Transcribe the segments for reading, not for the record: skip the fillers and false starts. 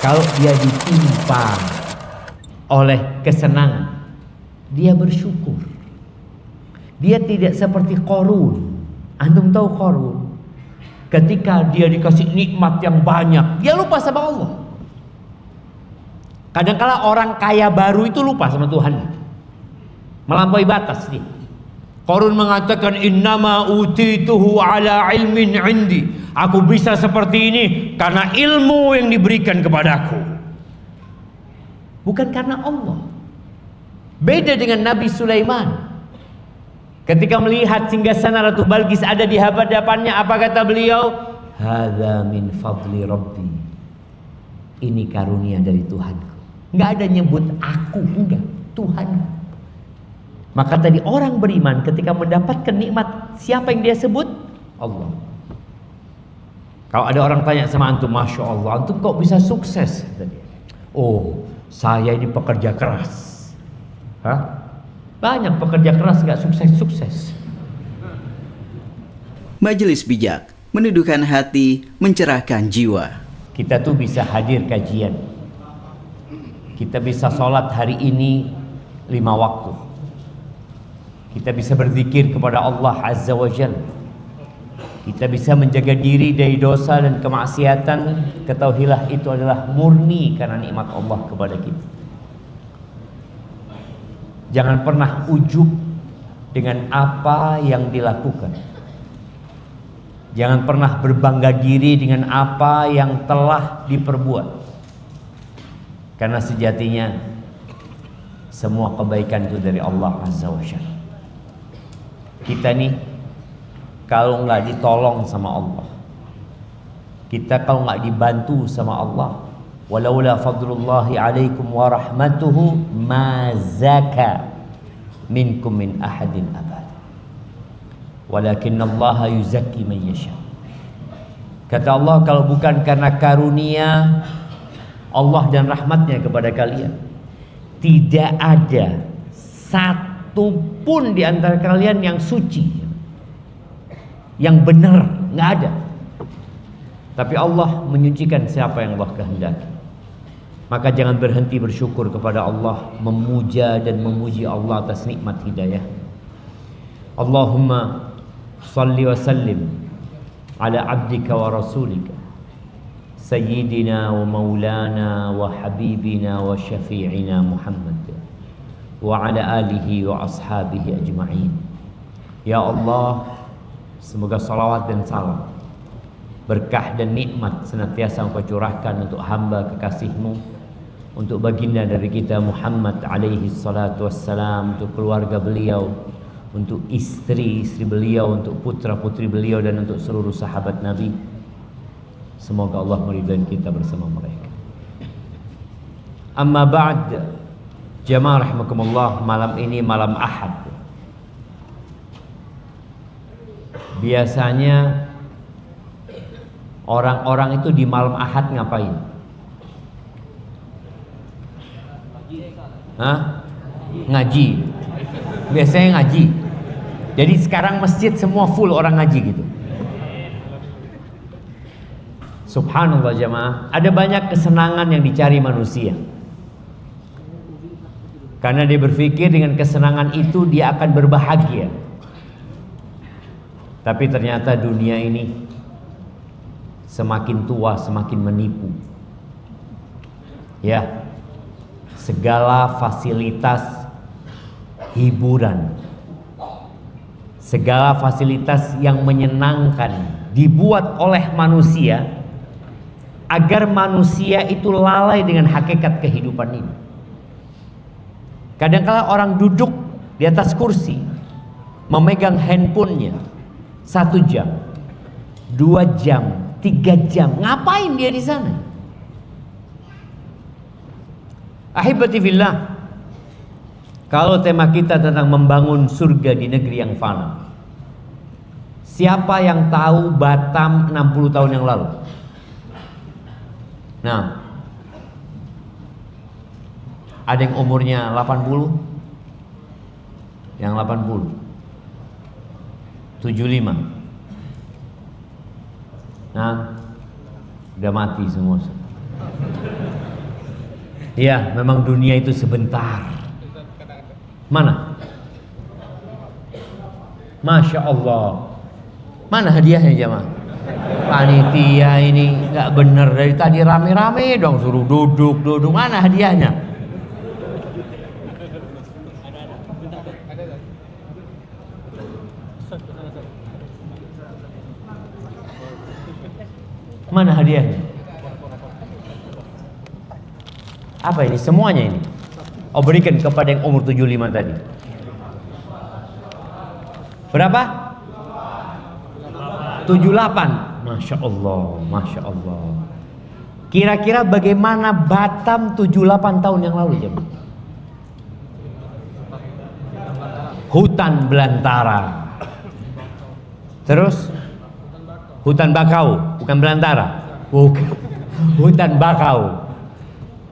Kalau dia ditimpa oleh kesenangan, dia bersyukur. Dia tidak seperti Qarun. Antum tahu Qarun? Ketika dia dikasih nikmat yang banyak, dia lupa sama Allah. Kadang-kala orang kaya baru itu lupa sama Tuhan, melampaui batas dia. Qarun mengatakan, innama utituhu ala ilmin indi. Aku bisa seperti ini karena ilmu yang diberikan kepadaku, bukan karena Allah. Beda dengan Nabi Sulaiman. Ketika melihat singgasana Ratu Balqis ada di hadapannya, apa kata beliau? Hadza min fadli rabbi. Ini karunia dari Tuhanku. Enggak ada nyebut aku, enggak, Tuhan. Maka tadi orang beriman ketika mendapatkan nikmat, siapa yang dia sebut? Allah. Kalau ada orang tanya sama antum, Masya Allah, antum kok bisa sukses? Oh, saya ini pekerja keras. Hah? Banyak pekerja keras gak sukses-sukses. Majelis Bijak, menundukkan hati, mencerahkan jiwa. Kita tuh bisa hadir kajian. Kita bisa sholat hari ini 5 waktu. Kita bisa berzikir kepada Allah Azza wa Jalla. Kita bisa menjaga diri dari dosa dan kemaksiatan. Ketahuilah itu adalah murni karena nikmat Allah kepada kita. Jangan pernah ujub dengan apa yang dilakukan. Jangan pernah berbangga diri dengan apa yang telah diperbuat. Karena sejatinya semua kebaikan itu dari Allah Azza wa Jalla. Kita nih kalau nggak ditolong sama Allah, kita kalau nggak dibantu sama Allah, walaula fadlullahi alaikum wa rahmatuhu ma zaka minkum min ahadin abad walakinnallaha yuzakki man yasha. Kata Allah, kalau bukan karena karunia Allah dan rahmatnya kepada kalian, tidak ada satu pun di antara kalian yang suci, yang benar, nggak ada. Tapi Allah menyucikan siapa yang Allah kehendaki. Maka jangan berhenti bersyukur kepada Allah, memuja dan memuji Allah atas nikmat hidayah. Allahumma salli wa sallim ala abdika wa rasulika sayyidina wa maulana wa habibina wa syafi'ina Muhammad wa ala alihi wa ashabihi ajma'in. Ya Allah, semoga salawat dan salam, berkah dan nikmat senantiasa Engkau curahkan untuk hamba kekasih-Mu, untuk baginda dari kita Muhammad alaihi salatu wassalam, untuk keluarga beliau, untuk istri-istri beliau, untuk putra-putri beliau, dan untuk seluruh sahabat Nabi. Semoga Allah meridai kita bersama mereka. Amma ba'd, jamaah rahimakumullah, malam ini malam Ahad. Biasanya orang-orang itu di malam Ahad ngapain? Hah? Ngaji. Biasanya ngaji. Jadi sekarang masjid semua full orang ngaji gitu. Subhanallah jamaah, ada banyak kesenangan yang dicari manusia. Karena dia berpikir dengan kesenangan itu dia akan berbahagia. Tapi ternyata dunia ini semakin tua semakin menipu. Ya, segala fasilitas hiburan, segala fasilitas yang menyenangkan dibuat oleh manusia agar manusia itu lalai dengan hakikat kehidupan ini. Kadang-kala orang duduk di atas kursi memegang handphonenya 1 jam, 2 jam, 3 jam. Ngapain dia di sana? Ahibati fillah, kalau tema kita tentang membangun surga di negeri yang fana, siapa yang tahu Batam 60 tahun yang lalu? Nah, ada yang umurnya 80, yang 80, 75. Nah, udah mati semua. Ya, memang dunia itu sebentar. Mana? Masya Allah. Mana hadiahnya jemaah? Panitia ini nggak bener, dari tadi rame-rame dong suruh duduk. Mana hadiahnya? Mana hadiahnya? Apa ini? Semuanya ini? Oh, berikan kepada yang umur 75 tadi. Berapa? 78. Masya Allah, Masya Allah. Kira-kira bagaimana Batam 78 tahun yang lalu jemaah? Hutan belantara. Terus hutan bakau, bukan belantara. Bukan. Hutan bakau.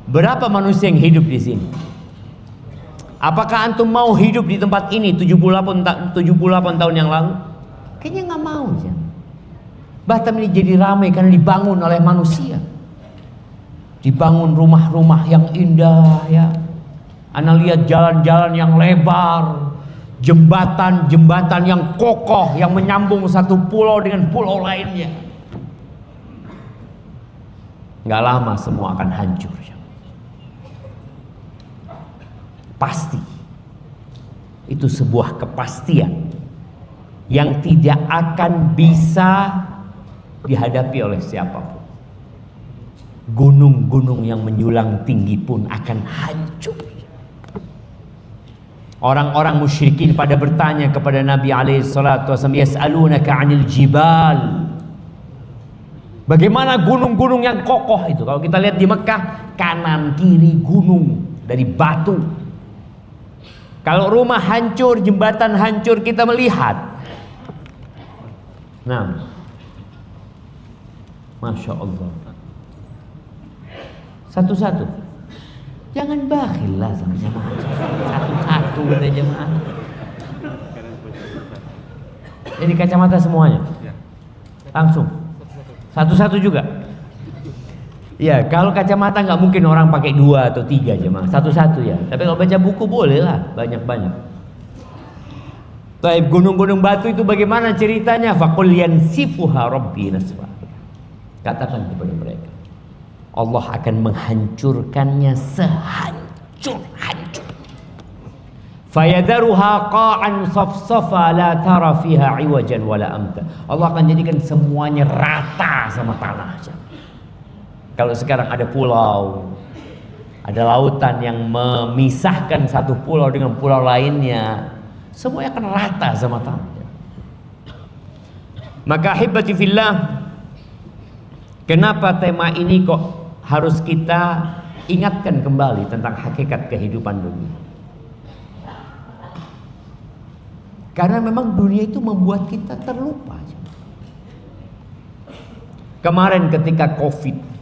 Berapa manusia yang hidup di sini? Apakah antum mau hidup di tempat ini 78 tahun yang lalu? Kayaknya nggak mau ya. Batam ini jadi ramai karena dibangun oleh manusia. Dibangun rumah-rumah yang indah ya. Anda lihat jalan-jalan yang lebar, jembatan-jembatan yang kokoh yang menyambung satu pulau dengan pulau lainnya. Nggak lama semua akan hancur ya. Pasti. Itu sebuah kepastian yang tidak akan bisa dihadapi oleh siapapun. Gunung-gunung yang menjulang tinggi pun akan hancur. Orang-orang musyrikin pada bertanya kepada Nabi SAW, yas'alunaka 'anil jibal. Bagaimana gunung-gunung yang kokoh itu? Kalau kita lihat di Mekah, kanan kiri gunung dari batu. Kalau rumah hancur, jembatan hancur, kita melihat. Nah, Masya Allah. Satu-satu. Jangan bakhil lah sama jemaah. Satu-satu kata jemaah. Jadi kacamata semuanya. Langsung. Satu-satu juga. Ya, kalau kacamata nggak mungkin orang pakai 2 atau 3 jemaah. Satu-satu ya. Tapi kalau baca buku boleh lah, banyak-banyak. Taib, gunung-gunung batu itu bagaimana ceritanya? Faqul yansifuha rabbi nasfa. Katakan kepada mereka, Allah akan menghancurkannya sehancur-hancur. Fayadharuha qa'an safsafa la tara fiha iwajan wala amta. Allah akan jadikan semuanya rata sama tanah. Kalau sekarang ada pulau, ada lautan yang memisahkan satu pulau dengan pulau lainnya, semuanya akan rata sama tanah. Maka ahibati fillah, kenapa tema ini kok harus kita ingatkan kembali tentang hakikat kehidupan dunia? Karena memang dunia itu membuat kita terlupa. Kemarin ketika Covid,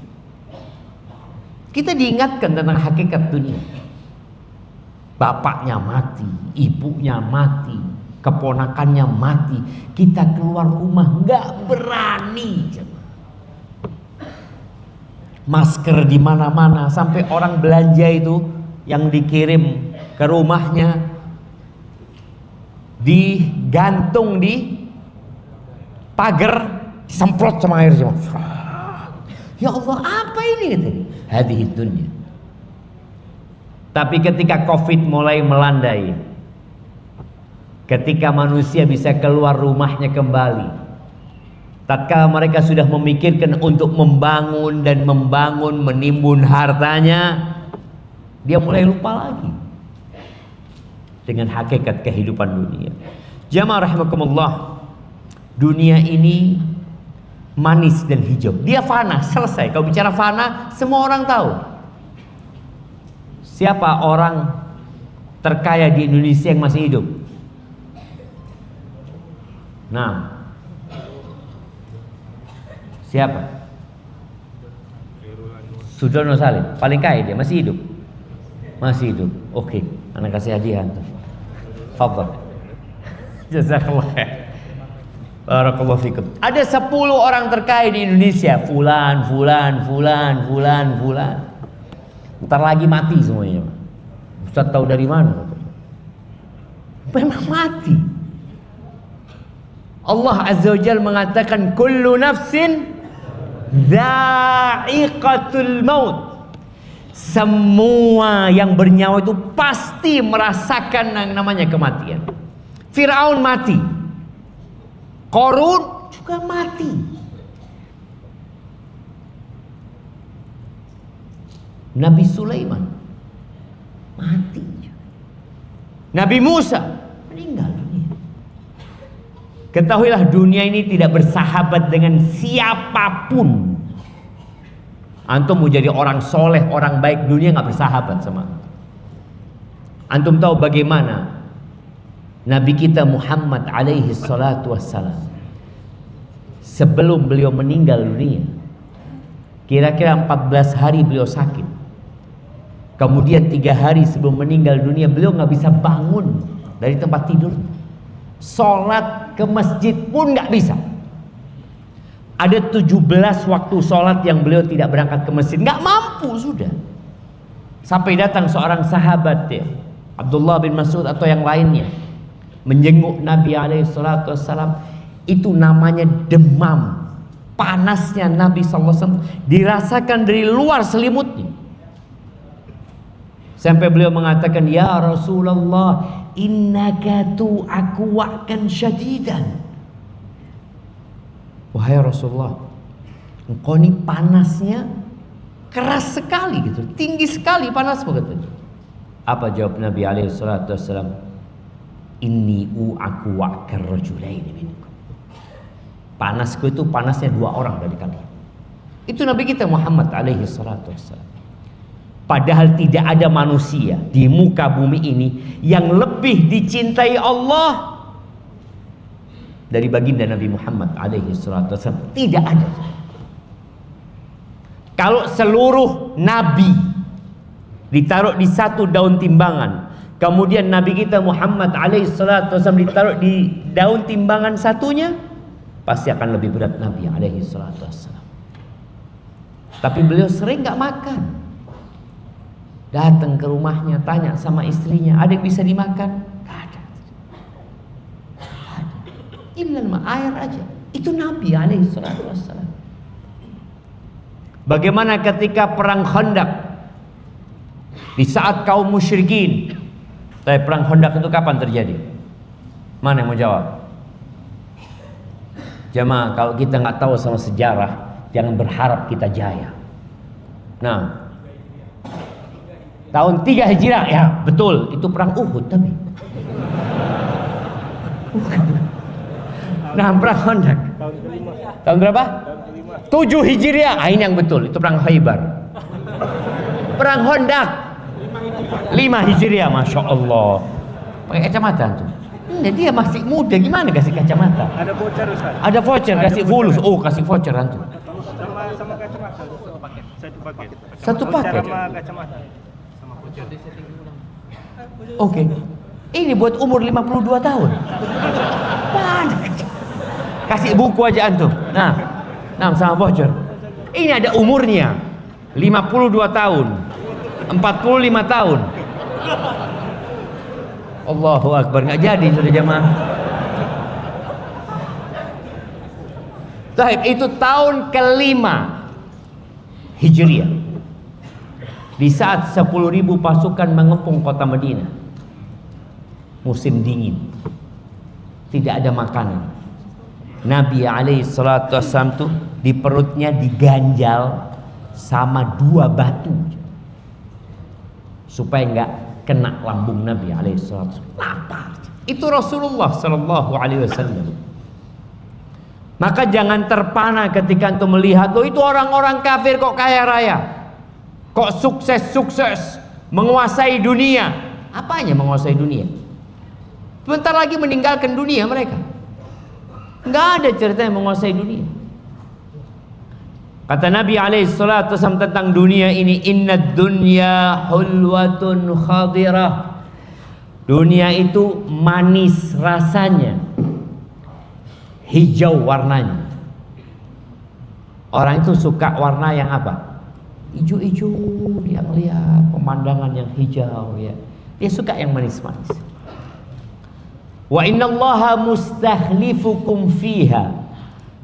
kita diingatkan tentang hakikat dunia. Bapaknya mati, ibunya mati, keponakannya mati. Kita keluar rumah nggak berani. Masker di mana-mana, sampai orang belanja itu yang dikirim ke rumahnya digantung di pagar, disemprot sama air semua. Ya Allah, apa ini katanya? Hadhihi dunya. Tapi ketika Covid mulai melandai, ketika manusia bisa keluar rumahnya kembali, tatkala mereka sudah memikirkan untuk membangun dan membangun, menimbun hartanya, dia mulai lupa lagi dengan hakikat kehidupan dunia. Jamaah rahimakumullah, dunia ini manis dan hijau. Dia fana, selesai. Kalau bicara fana, semua orang tahu. Siapa orang terkaya di Indonesia yang masih hidup? Nah, siapa? Sudono Salim, paling kaya dia, masih hidup. Masih hidup. Oke, anak kasih hadiah tuh. Fadhal. Jazakallah khair. Barakallahu fikum. Ada 10 orang terkaya di Indonesia. Fulan. Ntar lagi mati semuanya. Ustaz tahu dari mana? Memang mati. Allah Azza wa Jalla mengatakan kullu nafsin dha'iqatul maut. Semua yang bernyawa itu pasti merasakan yang namanya kematian. Fir'aun mati, Qarun juga mati. Nabi Sulaiman mati. Nabi Musa meninggal dunia. Ketahuilah dunia ini tidak bersahabat dengan siapapun. Antum mau jadi orang soleh, orang baik, dunia nggak bersahabat sama antum. Antum tahu bagaimana Nabi kita Muhammad alaihi salatu wassalam sebelum beliau meninggal dunia, kira-kira 14 hari beliau sakit. Kemudian 3 hari sebelum meninggal dunia beliau nggak bisa bangun dari tempat tidur. Sholat ke masjid pun nggak bisa. Ada 17 waktu sholat yang beliau tidak berangkat ke masjid, nggak mampu sudah. Sampai datang seorang sahabat ya, Abdullah bin Mas'ud atau yang lainnya, menjenguk Nabi SAW. Itu namanya demam. Panasnya Nabi SAW dirasakan dari luar selimutnya. Sampai beliau mengatakan, ya Rasulullah, innaka tu'aqwa'kan syadidan. Wahai Rasulullah, engkau ini panasnya keras sekali gitu, tinggi sekali panasmu katanya. Apa jawab Nabi SAW? Inni u'aqwa'kan rajulaini minkum. Panasku itu panasnya 2 orang dari kalian. Itu Nabi kita Muhammad SAW. Padahal tidak ada manusia di muka bumi ini yang lebih dicintai Allah dari baginda Nabi Muhammad SAW. Tidak ada. Kalau seluruh nabi ditaruh di satu daun timbangan, kemudian Nabi kita Muhammad SAW ditaruh di daun timbangan satunya, pasti akan lebih berat Nabi SAW. Tapi beliau sering gak makan. Datang ke rumahnya, tanya sama istrinya, ada yang bisa dimakan? Gak ada. Ilmu air aja. Itu Nabi SAW. Bagaimana ketika perang Khandaq, di saat kaum musyrikin. Tapi perang Khandaq itu kapan terjadi? Mana yang mau jawab? Jamaah, kalau kita nggak tahu sama sejarah, jangan berharap kita jaya. Nah, tahun 3 Hijriah, ya betul, itu perang Uhud tapi. Nah, perang Khandaq. Tahun berapa? 7 Hijriah. Ah, ini yang betul, itu perang Khaybar. Perang Khandaq 5 Hijriah, Masya Allah. Pakai kacamata tuh. Dia masih muda, gimana kasih kacamata? Ada voucher Ustaz. Ada voucher, kasih fulus. Oh, kasih voucher antum. Sama kacamata. Satu paket. Satu paket. Sama kacamata. Sama voucher. Oke. Ini buat umur 52 tahun. Banyak. Kasih buku aja antum. Nah, sama voucher. Ini ada umurnya. 52 tahun. 45 tahun. Allahu Akbar, nggak jadi sudah jamaah. Taib, itu tahun ke-5 Hijriah. Di saat 10.000 pasukan mengepung kota Madinah. Musim dingin. Tidak ada makanan. Nabi SAW tuh di perutnya diganjal sama 2 batu supaya enggak kena lambung Nabi SAW. Lapar. Itu Rasulullah SAW. Maka jangan terpana ketika antum melihat, loh itu orang-orang kafir kok kaya raya, kok sukses menguasai dunia. Apanya menguasai dunia? Sebentar lagi meninggalkan dunia mereka. Nggak ada ceritanya menguasai dunia. Kata Nabi SAW tentang dunia ini, innad dunya hulwatun khadirah. Dunia itu manis rasanya, hijau warnanya. Orang itu suka warna yang apa? Ijo-ijo dia melihat pemandangan yang hijau ya. Dia suka yang manis-manis. Wa innallaha mustakhlifukum fiha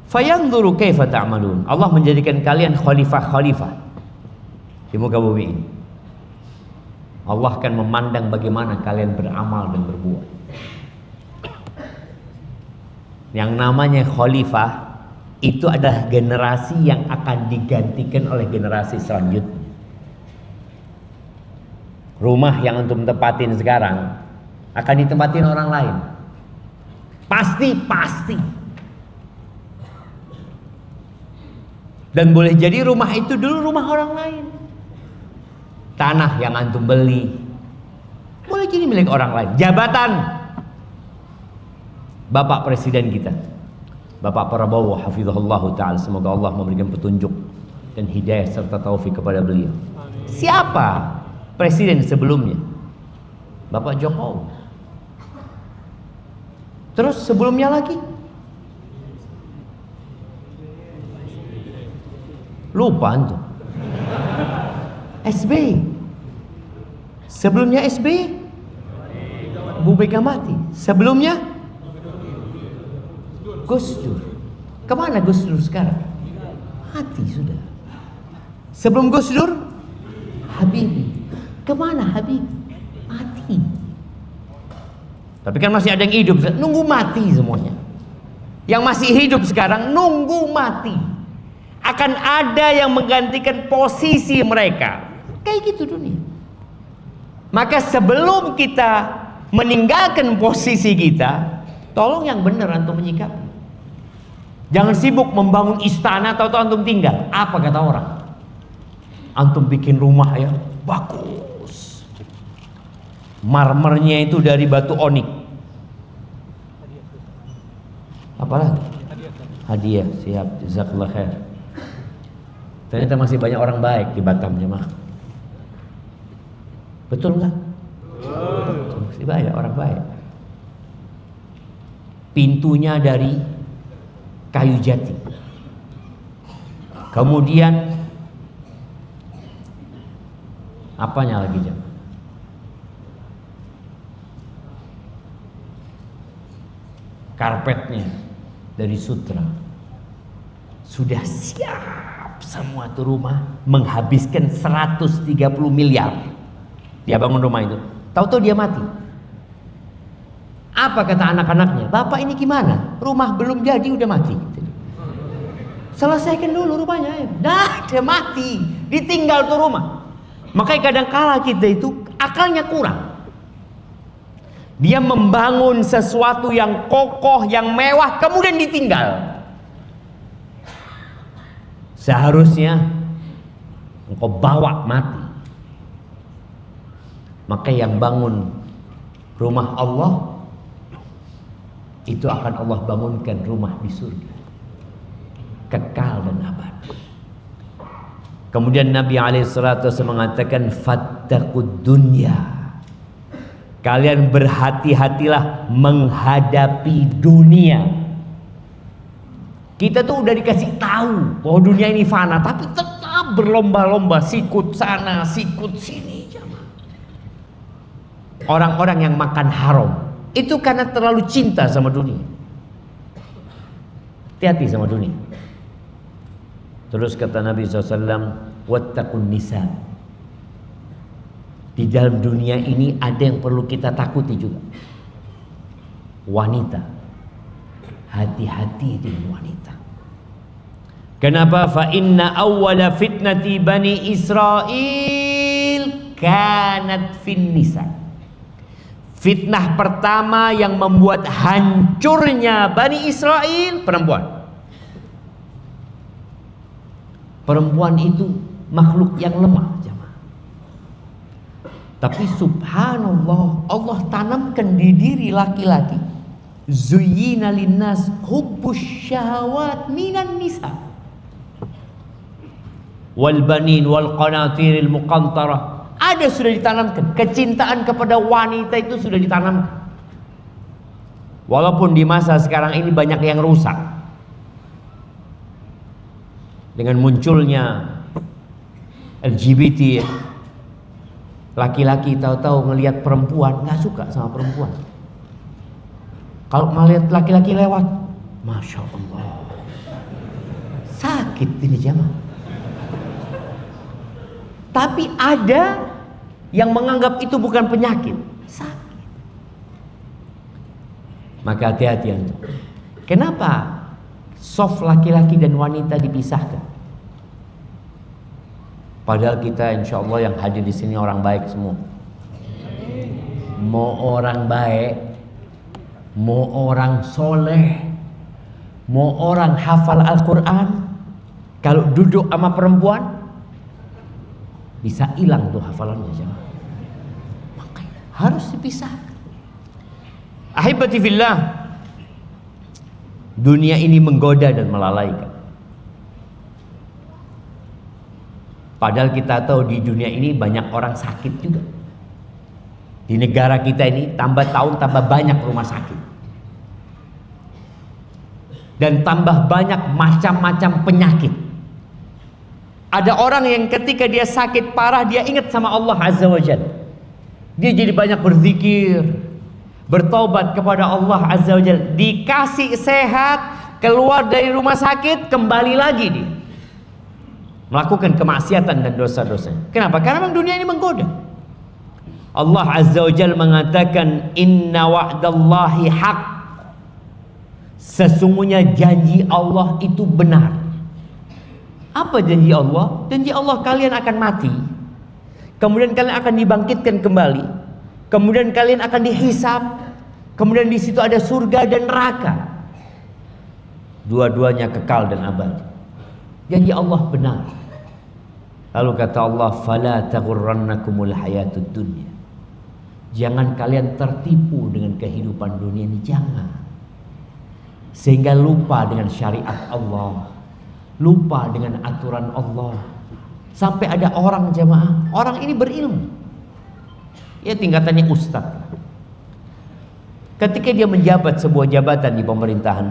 fayanzuru kaifa ta'malun. Allah menjadikan kalian khalifah-khalifah di muka bumi ini. Allah akan memandang bagaimana kalian beramal dan berbuat. Yang namanya khalifah itu adalah generasi yang akan digantikan oleh generasi selanjutnya. Rumah yang antum tempatin sekarang akan ditempatin orang lain. Pasti. Dan boleh jadi rumah itu dulu rumah orang lain. Tanah yang antum beli boleh jadi milik orang lain. Jabatan Bapak Presiden kita, Bapak Prabowo hafizahullah ta'ala, semoga Allah memberikan petunjuk dan hidayah serta taufik kepada beliau. Siapa presiden sebelumnya? Bapak Jokowi. Terus sebelumnya lagi? Lupa antum. SBY. Sebelumnya SBY Bu Mega mati. Sebelumnya Gus Dur. Kemana Gus Dur sekarang? Mati sudah. Sebelum Gus Dur Habibie. Kemana Habibie? Mati. Tapi kan masih ada yang hidup, nunggu mati semuanya. Yang masih hidup sekarang nunggu mati. Akan ada yang menggantikan posisi mereka. Kayak gitu dunia. Maka sebelum kita meninggalkan posisi kita, tolong yang benar antum menyikapi. Jangan sibuk membangun istana atau antum tinggal. Apa kata orang? Antum bikin rumah ya bagus. Marmernya itu dari batu onik. Apalagi? Hadiah. Siap. Jazakallah khair. Ternyata masih banyak orang baik di Batam jemaah. Betul nggak? Masih banyak orang baik. Pintunya dari kayu jati. Kemudian apanya lagi jemaah? Karpetnya dari sutra. Sudah siap semua tuh rumah, menghabiskan 130 miliar. Dia bangun rumah itu. Tahu-tahu dia mati. Apa kata anak-anaknya? Bapak ini gimana? Rumah belum jadi udah mati. Selesaikan dulu rumahnya. Dah dia mati. Ditinggal tuh rumah. Makanya kadang-kala kita itu akalnya kurang. Dia membangun sesuatu yang kokoh, yang mewah, kemudian ditinggal. Seharusnya engkau bawa mati. Maka yang bangun rumah Allah, itu akan Allah bangunkan rumah di surga, kekal dan abadi. Kemudian Nabi SAW mengatakan, fattaqud dunya, kalian berhati-hatilah menghadapi dunia. Kita tuh udah dikasih tahu bahwa dunia ini fana, tapi tetap berlomba-lomba, sikut sana, sikut sini. Orang-orang yang makan haram itu karena terlalu cinta sama dunia. Hati-hati sama dunia. Terus kata Nabi SAW, wattaqun nisa. Di dalam dunia ini ada yang perlu kita takuti juga. Wanita. Hati-hati dengan wanita. Kenapa? Fa inna awwala fitnati bani Israel kanat fin nisa. Fitnah pertama yang membuat hancurnya Bani Israel, perempuan. Perempuan itu makhluk yang lemah, jemaah. Tapi subhanallah, Allah tanamkan di diri laki-laki, zuyyina linnas hubbus syahawat minan nisa wal banin wal qanatiril muqantarah. Ada sudah ditanamkan, kecintaan kepada wanita itu sudah ditanamkan. Walaupun di masa sekarang ini banyak yang rusak. Dengan munculnya LGBT, laki-laki tahu-tahu ngelihat perempuan nggak suka sama perempuan. Kalau melihat laki-laki lewat, masya Allah, sakit ini jamaah. Tapi ada yang menganggap itu bukan penyakit, sakit. Maka hati-hati antum. Kenapa soft laki-laki dan wanita dipisahkan? Padahal kita insya Allah yang hadir di sini orang baik semua. Mau orang baik, mau orang soleh, mau orang hafal Al-Quran, kalau duduk sama perempuan bisa hilang tuh hafalannya. Makanya harus dipisahkan. Ahibati fillah, dunia ini menggoda dan melalaikan. Padahal kita tahu di dunia ini banyak orang sakit juga. Di negara kita ini tambah tahun tambah banyak rumah sakit. Dan tambah banyak macam-macam penyakit. Ada orang yang ketika dia sakit parah dia ingat sama Allah Azza wa Jalla. Dia jadi banyak berzikir, bertobat kepada Allah Azza wa Jalla. Dikasih sehat, keluar dari rumah sakit, kembali lagi dia melakukan kemaksiatan dan dosa-dosa. Kenapa? Karena memang dunia ini menggoda. Allah Azza wa Jalla mengatakan, inna wa'dallahi haq. Sesungguhnya janji Allah itu benar. Apa janji Allah? Janji Allah kalian akan mati, kemudian kalian akan dibangkitkan kembali, kemudian kalian akan dihisab, kemudian di situ ada surga dan neraka. Dua-duanya kekal dan abadi. Janji Allah benar. Lalu kata Allah, fala taghurrannakumul hayatud dunya. Jangan kalian tertipu dengan kehidupan dunia ini, jangan. Sehingga lupa dengan syariat Allah, lupa dengan aturan Allah. Sampai ada orang jamaah, orang ini berilmu, ya tingkatannya ustaz. Ketika dia menjabat sebuah jabatan di pemerintahan,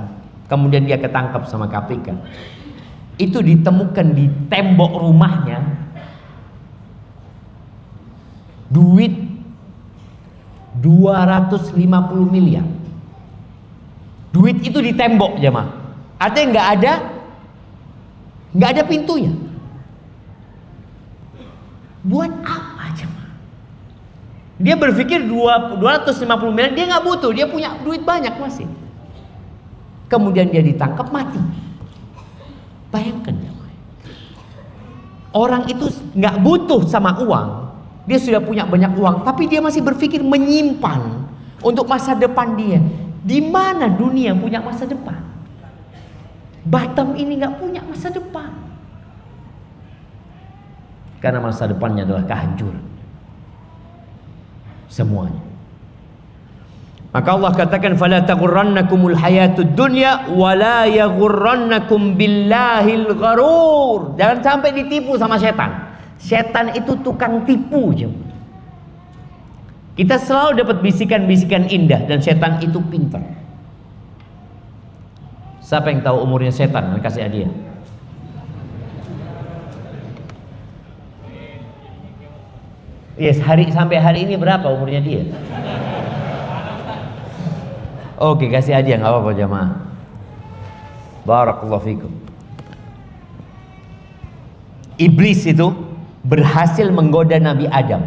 kemudian dia ketangkap sama KPK, itu ditemukan di tembok rumahnya duit 250 miliar. Duit itu di tembok jemaah. Artinya nggak ada pintunya. Buat apa jemaah? Dia berpikir 250 miliar dia nggak butuh, dia punya duit banyak masih. Kemudian dia ditangkap mati. Bayangkan jemaah. Orang itu nggak butuh sama uang. Dia sudah punya banyak uang, tapi dia masih berpikir menyimpan untuk masa depan dia. Di mana dunia punya masa depan? Batam ini nggak punya masa depan. Karena masa depannya adalah kehancuran. Semuanya. Maka Allah katakan, fala taghurrannakumul hayatud dunya wa la yaghurrannakum billahil gharur. Jangan sampai ditipu sama setan. Setan itu tukang tipu. Kita selalu dapat bisikan-bisikan indah, dan setan itu pintar. Siapa yang tahu umurnya setan? Kasih hadiah. Yes, sampai hari ini berapa umurnya dia? Oke, kasih hadiah, nggak apa-apa jamaah. Barakallahu fikum. Iblis itu berhasil menggoda Nabi Adam,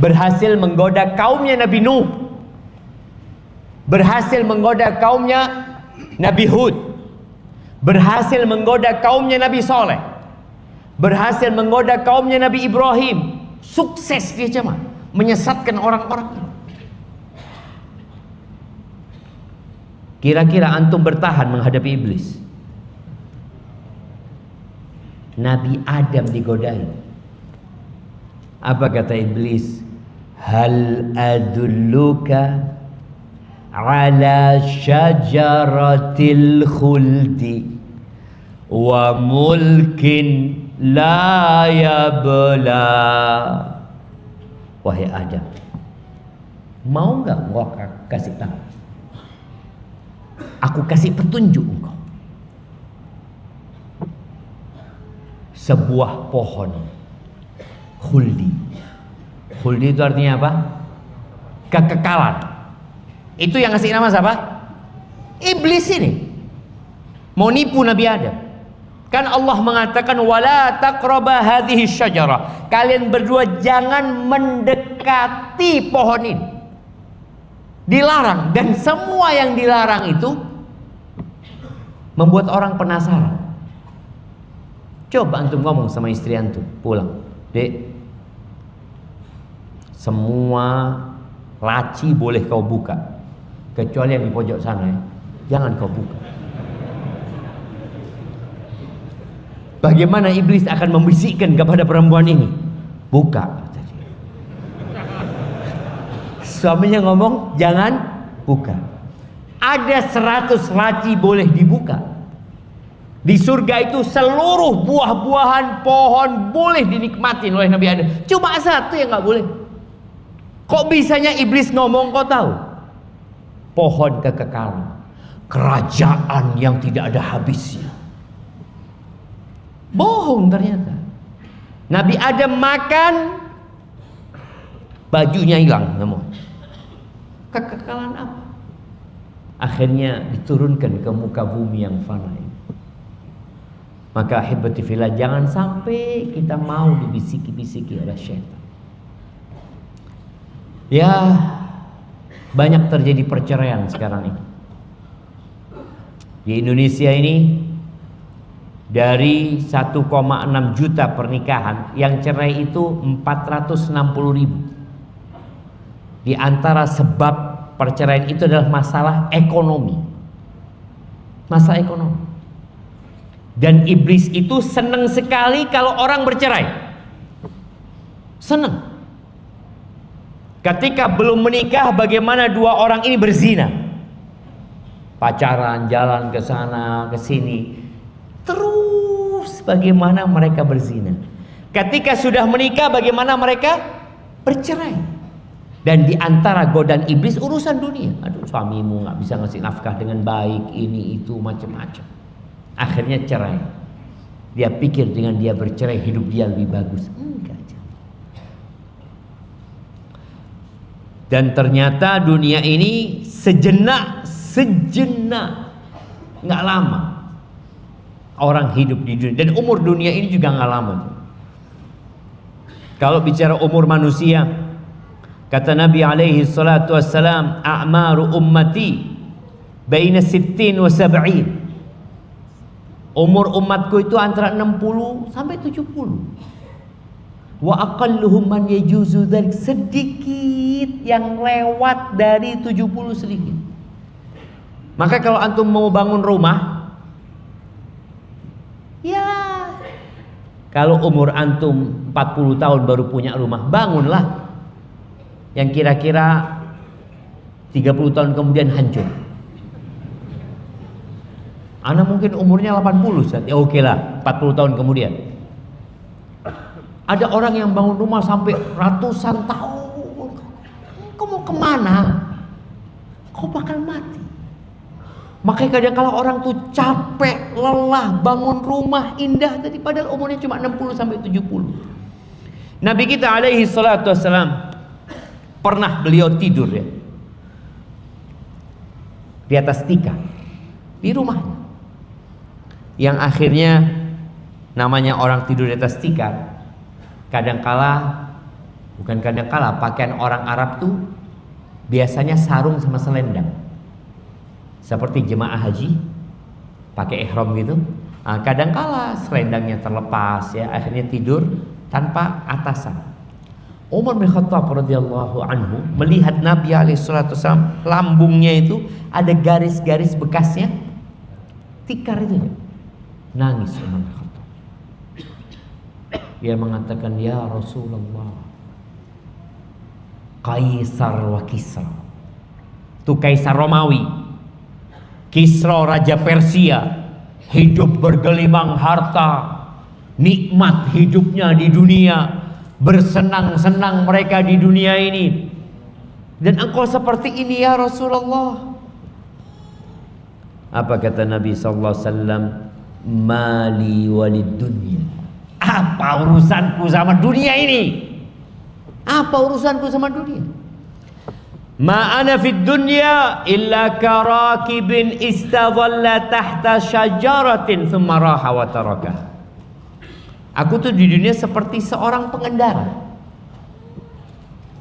berhasil menggoda kaumnya Nabi Nuh, berhasil menggoda kaumnya Nabi Hud, berhasil menggoda kaumnya Nabi Saleh, berhasil menggoda kaumnya Nabi Ibrahim. Sukses dia cuma menyesatkan orang-orang. Kira-kira antum bertahan menghadapi iblis? Nabi Adam digodai. Apa kata iblis? Hal adulluka ala syajaratil khuldi wa mulkin la yabla. Wahai Adam, mau nggak gua kasih tahu? Aku kasih petunjuk engkau sebuah pohon khuldi. Khuldi itu artinya apa? Kekekalan. Itu yang ngasih nama siapa? Iblis ini. Mau nipu Nabi Adam. Kan Allah mengatakan wala taqraba hadhihi syajarah. Kalian berdua jangan mendekati pohon ini. Dilarang, dan semua yang dilarang itu membuat orang penasaran. Coba antum ngomong sama istri antum pulang, Dek, semua laci boleh kau buka kecuali yang di pojok sana ya. Jangan kau buka. Bagaimana iblis akan membisikkan kepada perempuan ini? Buka. Suaminya ngomong jangan buka. Ada 100 laci boleh dibuka. Di surga itu seluruh buah-buahan pohon boleh dinikmati oleh Nabi Adam. Cuma satu yang nggak boleh. Kok bisanya iblis ngomong, kau tahu? Pohon kekekalan, kerajaan yang tidak ada habisnya. Bohong ternyata. Nabi Adam makan, bajunya hilang semua. Kekekalan apa? Akhirnya diturunkan ke muka bumi yang fana ini. Maka ahibati fillah, jangan sampai kita mau dibisiki-bisiki oleh syaitan. Ya, banyak terjadi perceraian sekarang ini. Di Indonesia ini dari 1,6 juta pernikahan, yang cerai itu 460.000. Di antara sebab perceraian itu adalah masalah ekonomi. Masalah ekonomi. Dan iblis itu senang sekali kalau orang bercerai. Senang. Ketika belum menikah, bagaimana dua orang ini berzina, pacaran, jalan ke sana ke sini, terus bagaimana mereka berzina. Ketika sudah menikah, bagaimana mereka bercerai. Dan di antara godaan iblis urusan dunia. Aduh, suamimu nggak bisa ngasih nafkah dengan baik, ini itu macam-macam. Akhirnya cerai. Dia pikir dengan dia bercerai hidup dia lebih bagus. Enggak. Dan ternyata dunia ini sejenak, nggak lama orang hidup di dunia. Dan umur dunia ini juga nggak lama. Kalau bicara umur manusia, kata Nabi alaihi salatu wassalam, a'maru ummati baina 60 wa 70. Umur umatku itu antara 60 sampai 70. Wa aqalluhum man yajuzu dzalik, sedikit yang lewat dari 70 sedikit. Maka kalau antum mau bangun rumah, ya kalau umur antum 40 tahun baru punya rumah, bangunlah yang kira-kira 30 tahun kemudian hancur. Ana mungkin umurnya 80 saat, ya oke lah, 40 tahun kemudian. Ada orang yang bangun rumah sampai ratusan tahun. Kau mau kemana? Kau bakal mati. Makanya kadang-kala orang tuh capek, lelah, bangun rumah indah tadi, padahal umurnya cuma 60 sampai 70. Nabi kita alaihi salatu wassalam, pernah beliau tidur ya di atas tikar di rumahnya, yang akhirnya namanya orang tidur di atas tikar, pakaian orang Arab tuh biasanya sarung sama selendang, seperti jemaah haji pakai ihram gitu. Kadangkala selendangnya terlepas ya, akhirnya tidur tanpa atasan. Umar bin Khattab radhiyallahu anhu melihat Nabi alaihi salatu wasallam, lambungnya itu ada garis-garis bekasnya tikar itu. Nangis Umar bin Khattab. Dia mengatakan, ya Rasulullah, Kaisar wa Kisra, itu Kaisar Romawi, Kisra Raja Persia, hidup bergelimang harta, nikmat hidupnya di dunia, bersenang-senang mereka di dunia ini, dan engkau seperti ini ya Rasulullah. Apa kata Nabi sallallahu alaihi wasallam? Mali walid dunya. Apa urusanku sama dunia ini? Apa urusanku sama dunia? Ma ana fid dunya illa karakibin istadhalla tahta syajaratin thumma raha wa taraka. Aku tuh di dunia seperti seorang pengendara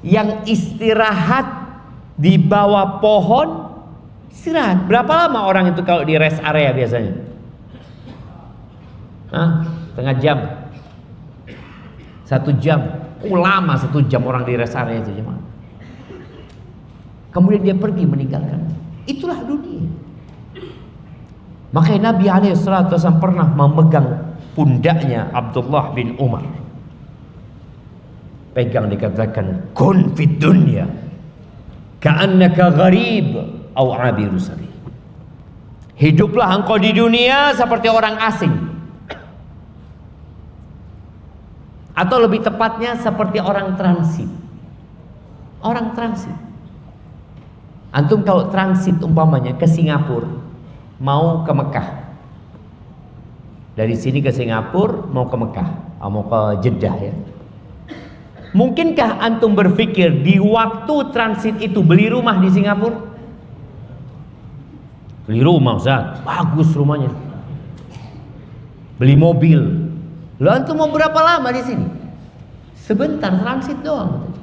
yang istirahat di bawah pohon. Istirahat. Berapa lama orang itu kalau di rest area biasanya? Setengah jam, 1 jam. Lama 1 jam orang di rest area itu, jemaah. Kemudian dia pergi meninggalkan. Itulah dunia. Makanya Nabi SAW pernah memegang pundaknya Abdullah bin Umar. Pegang, dikatakan, kun fid dunya ka'annaka gharib au abiru sabil. Hiduplah engkau di dunia seperti orang asing, atau lebih tepatnya seperti orang transit. Orang transit. Antum kalau transit umpamanya ke Singapura, mau ke Mekah. Dari sini ke Singapura mau ke Mekah, mau ke Jeddah ya. Mungkinkah antum berpikir di waktu transit itu beli rumah di Singapura? Beli rumah, Ustaz. Bagus rumahnya. Beli mobil. Lalu antum mau berapa lama di sini? Sebentar, transit doang.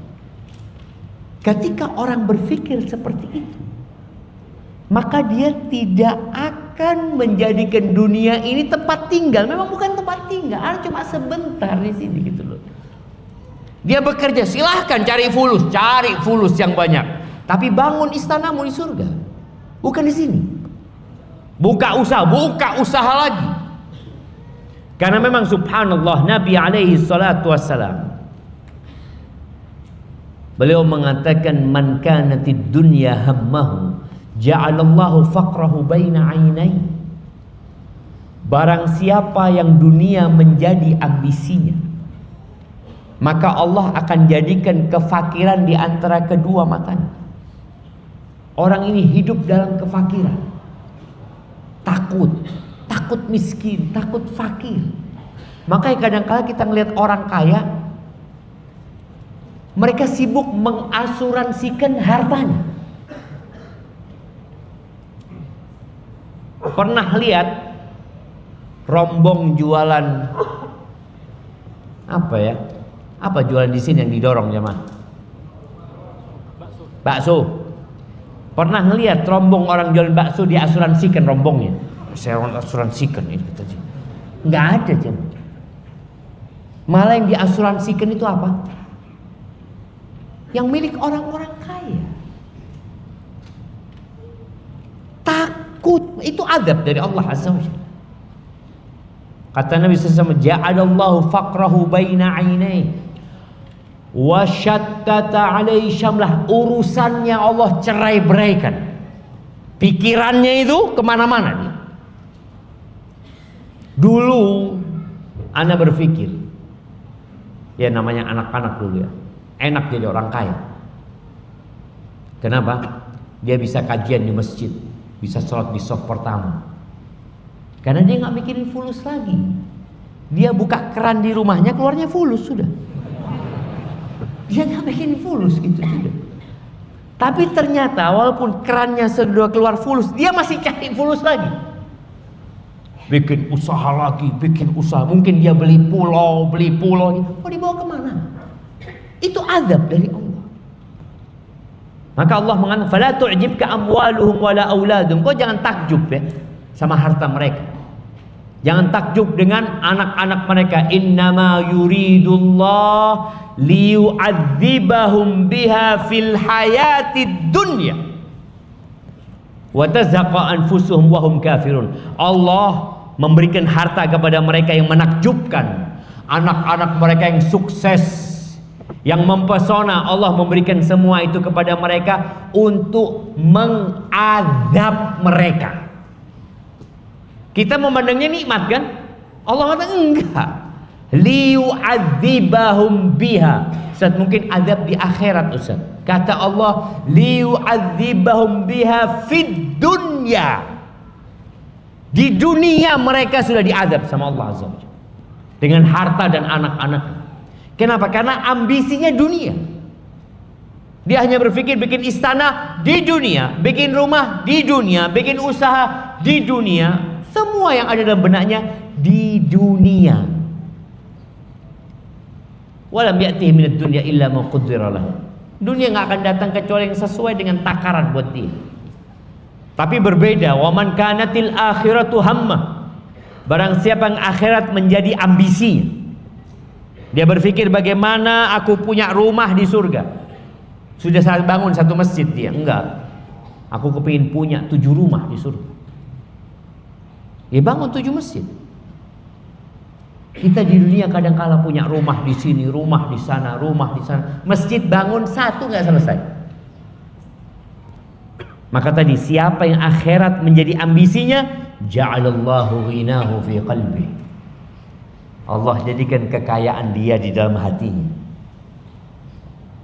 Ketika orang berpikir seperti itu, maka dia tidak akan menjadikan dunia ini tempat tinggal. Memang bukan tempat tinggal, cuma sebentar di sini gitu loh. Dia bekerja, silahkan cari fulus yang banyak. Tapi bangun istanamu di surga, bukan di sini. Buka usaha lagi. Karena memang subhanallah, Nabi alaihi salatu wassalam, beliau mengatakan, man kanatid dunya hammahu ja'alallahu faqrahu baina ainai. Barang siapa yang dunia menjadi ambisinya, maka Allah akan jadikan kefakiran di antara kedua matanya. Orang ini hidup dalam kefakiran, takut miskin, takut fakir. Makanya kadang-kala kita ngelihat orang kaya, mereka sibuk mengasuransikan hartanya. Pernah lihat rombong jualan apa ya? Apa jualan di sini yang didorong jemaah? Bakso. Pernah ngelihat rombong orang jualan bakso diasuransikan rombongnya? Saya asuransikan ini katanya. Enggak ada jemaah. Malah yang diasuransikan itu apa? Yang milik orang-orang kaya. Takut, itu adab dari Allah Azza wa Jalla. Kata Nabi SAW, ja'alallahu faqrahu baina ainai wa syattata alaihi syamlah. Urusannya Allah cerai-beraikan. Pikirannya itu kemana-mana dia. Dulu ana berpikir, ya namanya anak-anak dulu ya, enak jadi orang kaya. Kenapa? Dia bisa kajian di masjid, bisa sholat di saf pertama. Karena dia nggak mikirin fulus lagi. Dia buka keran di rumahnya, keluarnya fulus sudah. Dia nggak mikirin fulus gitu sudah. Tapi ternyata walaupun kerannya sudah keluar fulus, dia masih cari fulus lagi. Bikin usaha lagi, bikin usaha. Mungkin dia beli pulau. Mau dibawa kemana? Itu azab dari Allah. Maka Allah mengatakan, "Fala tu'jibka amwaluhum wala auladuhum." Kau jangan takjub ya sama harta mereka. Jangan takjub dengan anak-anak mereka. Innama yuridullah liyu'adzibahum biha fil hayatid dunya wa tazhaqa anfusuhum wa hum kafirun. Allah memberikan harta kepada mereka yang menakjubkan, anak-anak mereka yang sukses, yang mempesona. Allah memberikan semua itu kepada mereka untuk mengadab mereka. Kita memandangnya nikmat kan? Allah mengatakan enggak. Liyu'adzibahum biha. Ustaz, mungkin adab di akhirat Ustaz. Kata Allah, liyu'adzibahum biha fid dunya. Di dunia mereka sudah diadab sama Allah Azza wa Jalla dengan harta dan anak-anak. Kenapa? Karena ambisinya dunia. Dia hanya berpikir bikin istana di dunia, bikin rumah di dunia, bikin usaha di dunia. Semua yang ada dalam benaknya di dunia. Walam ya'tihi minad dunya illa ma qaddara lahu. Dunia nggak akan datang kecuali yang sesuai dengan takaran buat dia. Tapi berbeda, wa man kanatil akhiratu hammah. Barang siapa yang akhirat menjadi ambisi, dia berpikir bagaimana aku punya rumah di surga. Sudah saya bangun satu masjid, dia enggak. Aku kepingin punya 7 rumah di surga. Dia bangun 7 masjid. Kita di dunia kadang-kala punya rumah di sini, rumah di sana, rumah di sana. Masjid bangun 1 nggak selesai. Maka tadi siapa yang akhirat menjadi ambisinya, ja'alallahu ghinahu fi qalbi. Allah jadikan kekayaan dia di dalam hatinya.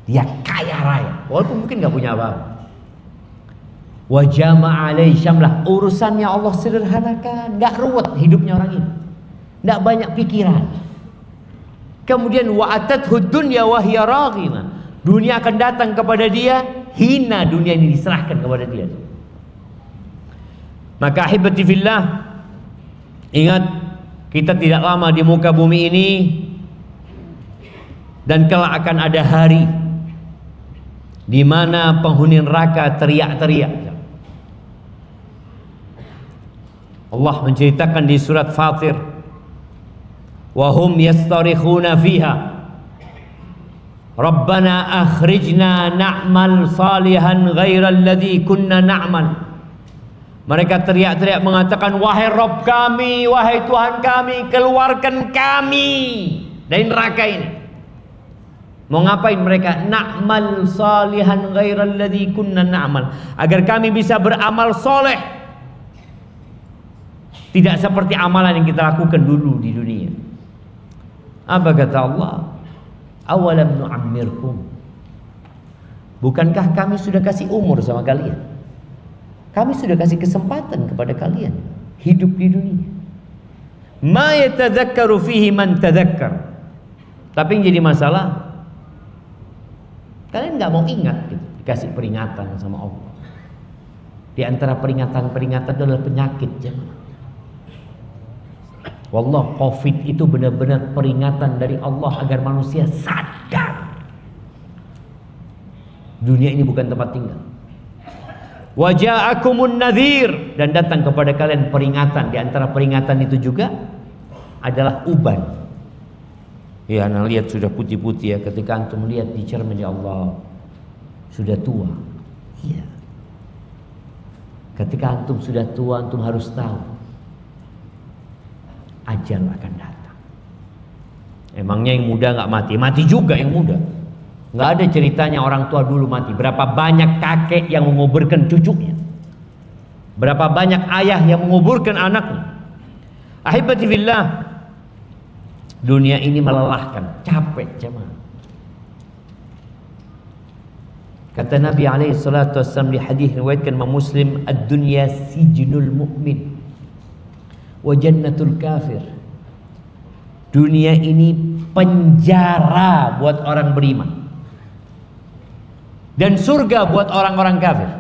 Dia kaya raya, walaupun mungkin nggak punya apa-apa. Wa jama'a alaihi syamlah, urusannya Allah sederhanakan, nggak ruwet hidupnya orang ini, nggak banyak pikiran. Kemudian wa atathu dunya wa hiya raghimah, dunia akan datang kepada dia hina, dunia ini diserahkan kepada dia. Maka ahibati fillah, ingat kita tidak lama di muka bumi ini, dan kelak akan ada hari di mana penghuni neraka teriak-teriak. Allah menceritakan di surat Fatir, wa hum yastarikhuna fiha Rabbana akhrijna na'mal salihan ghairal ladzi kunna na'mal. Mereka teriak-teriak mengatakan, wahai Rabb kami, wahai Tuhan kami, keluarkan kami dari neraka ini. Mau ngapain mereka? Na'mal salihan ghairal ladzi kunna na'mal, agar kami bisa beramal soleh, tidak seperti amalan yang kita lakukan dulu di dunia. Apa kata Allah? Awalam nu'ammirkum, bukankah kami sudah kasih umur sama kalian? Kami sudah kasih kesempatan kepada kalian hidup di dunia. Ma yatadzakkaru fihi man tadzakkar. Tapi yang jadi masalah, kalian nggak mau ingat gitu, dikasih peringatan sama Allah. Di antara peringatan-peringatan itu adalah penyakit, jemaah. Wallah, Covid itu benar-benar peringatan dari Allah agar manusia sadar dunia ini bukan tempat tinggal. Wa ja'akumun nadhir, dan datang kepada kalian peringatan. Di antara peringatan itu juga adalah uban. Ya, anak lihat sudah putih-putih ya. Ketika antum lihat di cermin, ya Allah, sudah tua. Iya. Ketika antum sudah tua, antum harus tahu ajal akan datang. Emangnya yang muda nggak mati? Mati juga yang muda. Nggak ada ceritanya orang tua dulu mati. Berapa banyak kakek yang menguburkan cucunya? Berapa banyak ayah yang menguburkan anaknya? Ahibati fillah, dunia ini melelahkan, capek jemaah. Kata Nabi alaihi salatu wassalam di hadis riwayatkan Imam Muslim, ad-dunya sijnul mu'min wa jannatul kafir. Dunia ini penjara buat orang beriman dan surga buat orang-orang kafir.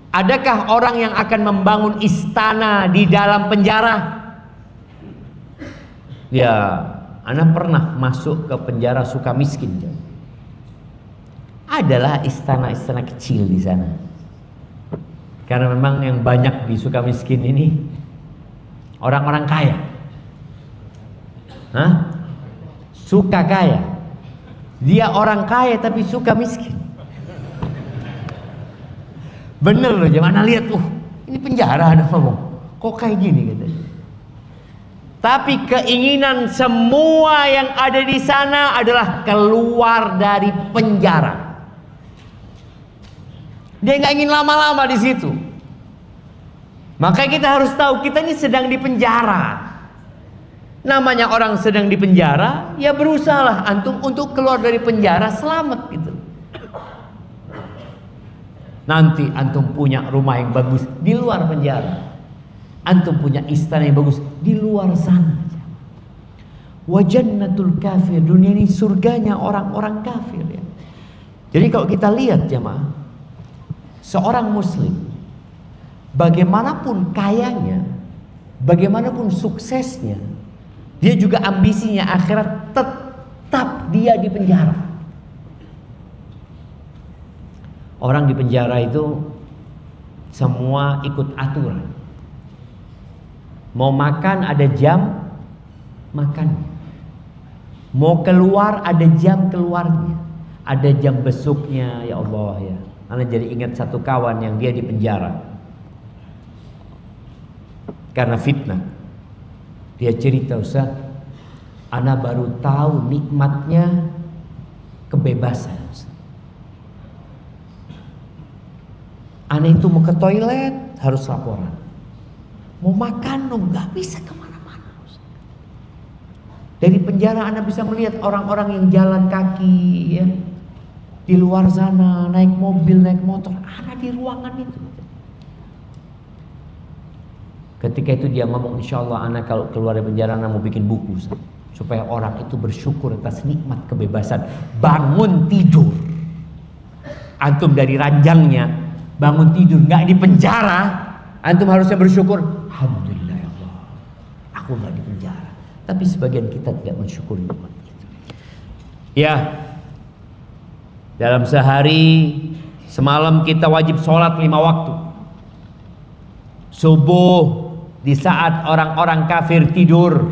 Adakah orang yang akan membangun istana di dalam penjara? Ya, anak pernah masuk ke penjara Sukamiskin. Adalah istana-istana kecil di sana. Karena memang yang banyak di Sukamiskin ini orang-orang kaya. Hah? Suka kaya. Dia orang kaya tapi suka miskin. Bener loh, jangan lihat, ini penjara ada ngomong. Kok kayak gini katanya. Tapi keinginan semua yang ada di sana adalah keluar dari penjara. Dia nggak ingin lama-lama di situ. Makanya kita harus tahu kita ini sedang di penjara. Namanya orang sedang di penjara, ya berusahalah antum untuk keluar dari penjara selamat gitu. Nanti antum punya rumah yang bagus di luar penjara. Antum punya istana yang bagus di luar sana. Wa jannatul kafir, dunia ini surganya orang-orang kafir ya. Jadi kalau kita lihat jemaah, seorang muslim bagaimanapun kayanya, bagaimanapun suksesnya, dia juga ambisinya akhirat, tetap dia di penjara. Orang di penjara itu semua ikut aturan. Mau makan ada jam makannya. Mau keluar ada jam keluarnya. Ada jam besuknya. Ya Allah ya. Ana jadi ingat satu kawan yang dia di penjara karena fitnah. Dia cerita, Ustaz, ana baru tahu nikmatnya kebebasan, Ustaz. Ana itu mau ke toilet harus laporan. Mau makan dong, gak bisa kemana-mana. Dari penjara Anda bisa melihat orang-orang yang jalan kaki ya, di luar sana, naik mobil, naik motor. Anda di ruangan itu. Ketika itu dia ngomong, insya Allah Anda kalau keluar dari penjara Anda mau bikin buku, supaya orang itu bersyukur atas nikmat kebebasan. Bangun tidur, antum dari ranjangnya bangun tidur, nggak di penjara, antum harusnya bersyukur. Alhamdulillah ya Allah, aku nggak di penjara. Tapi sebagian kita tidak mensyukuri nikmat itu. Ya, dalam sehari semalam kita wajib sholat 5 waktu. Subuh di saat orang-orang kafir tidur,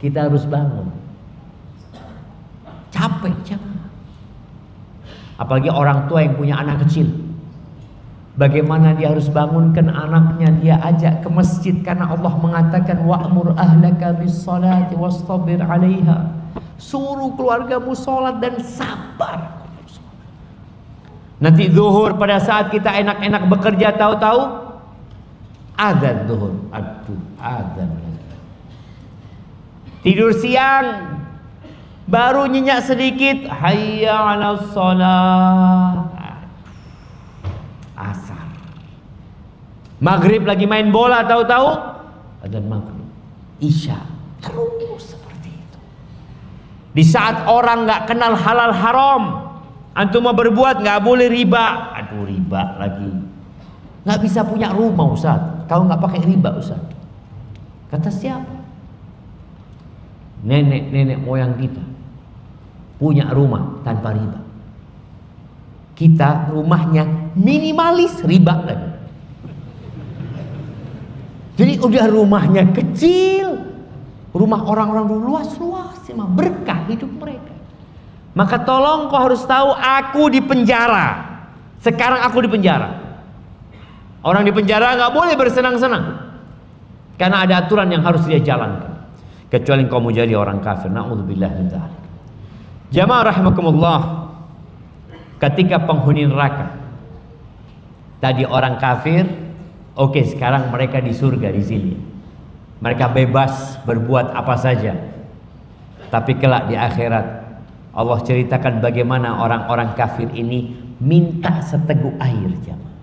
kita harus bangun. Capek. Apalagi orang tua yang punya anak kecil. Bagaimana dia harus bangunkan anaknya, dia ajak ke masjid karena Allah mengatakan wa'mur ahlaka bis-shalati wastabir 'alaiha. Suruh keluargamu salat dan sabar. Nanti zuhur pada saat kita enak-enak bekerja, tahu-tahu azan zuhur. Aduh, azan. Tidur siang baru nyenyak sedikit, hayya 'alas shalah. Asar. Maghrib lagi main bola, tahu-tahu adzan maghrib. Isya. Terus seperti itu. Di saat orang nggak kenal halal haram, antum mau berbuat nggak boleh riba. Aduh, riba lagi. Nggak bisa punya rumah, Ustaz, kalau nggak pakai riba, Ustaz. Kata siapa? Nenek moyang kita punya rumah tanpa riba. Kita rumahnya minimalis, riba lagi. Jadi udah rumahnya kecil, rumah orang-orang dulu luas-luas, berkah hidup mereka. Maka tolong kau harus tahu, aku di penjara. Sekarang aku di penjara. Orang di penjara nggak boleh bersenang-senang, karena ada aturan yang harus dia jalankan. Kecuali kau mau jadi orang kafir. Na'udzubillah min dzalik. Jamaah rahimakumullah. Ketika penghuni neraka tadi orang kafir, oke, sekarang mereka di surga di sini. Mereka bebas berbuat apa saja. Tapi kelak di akhirat Allah ceritakan bagaimana orang-orang kafir ini minta seteguk air, jamaah.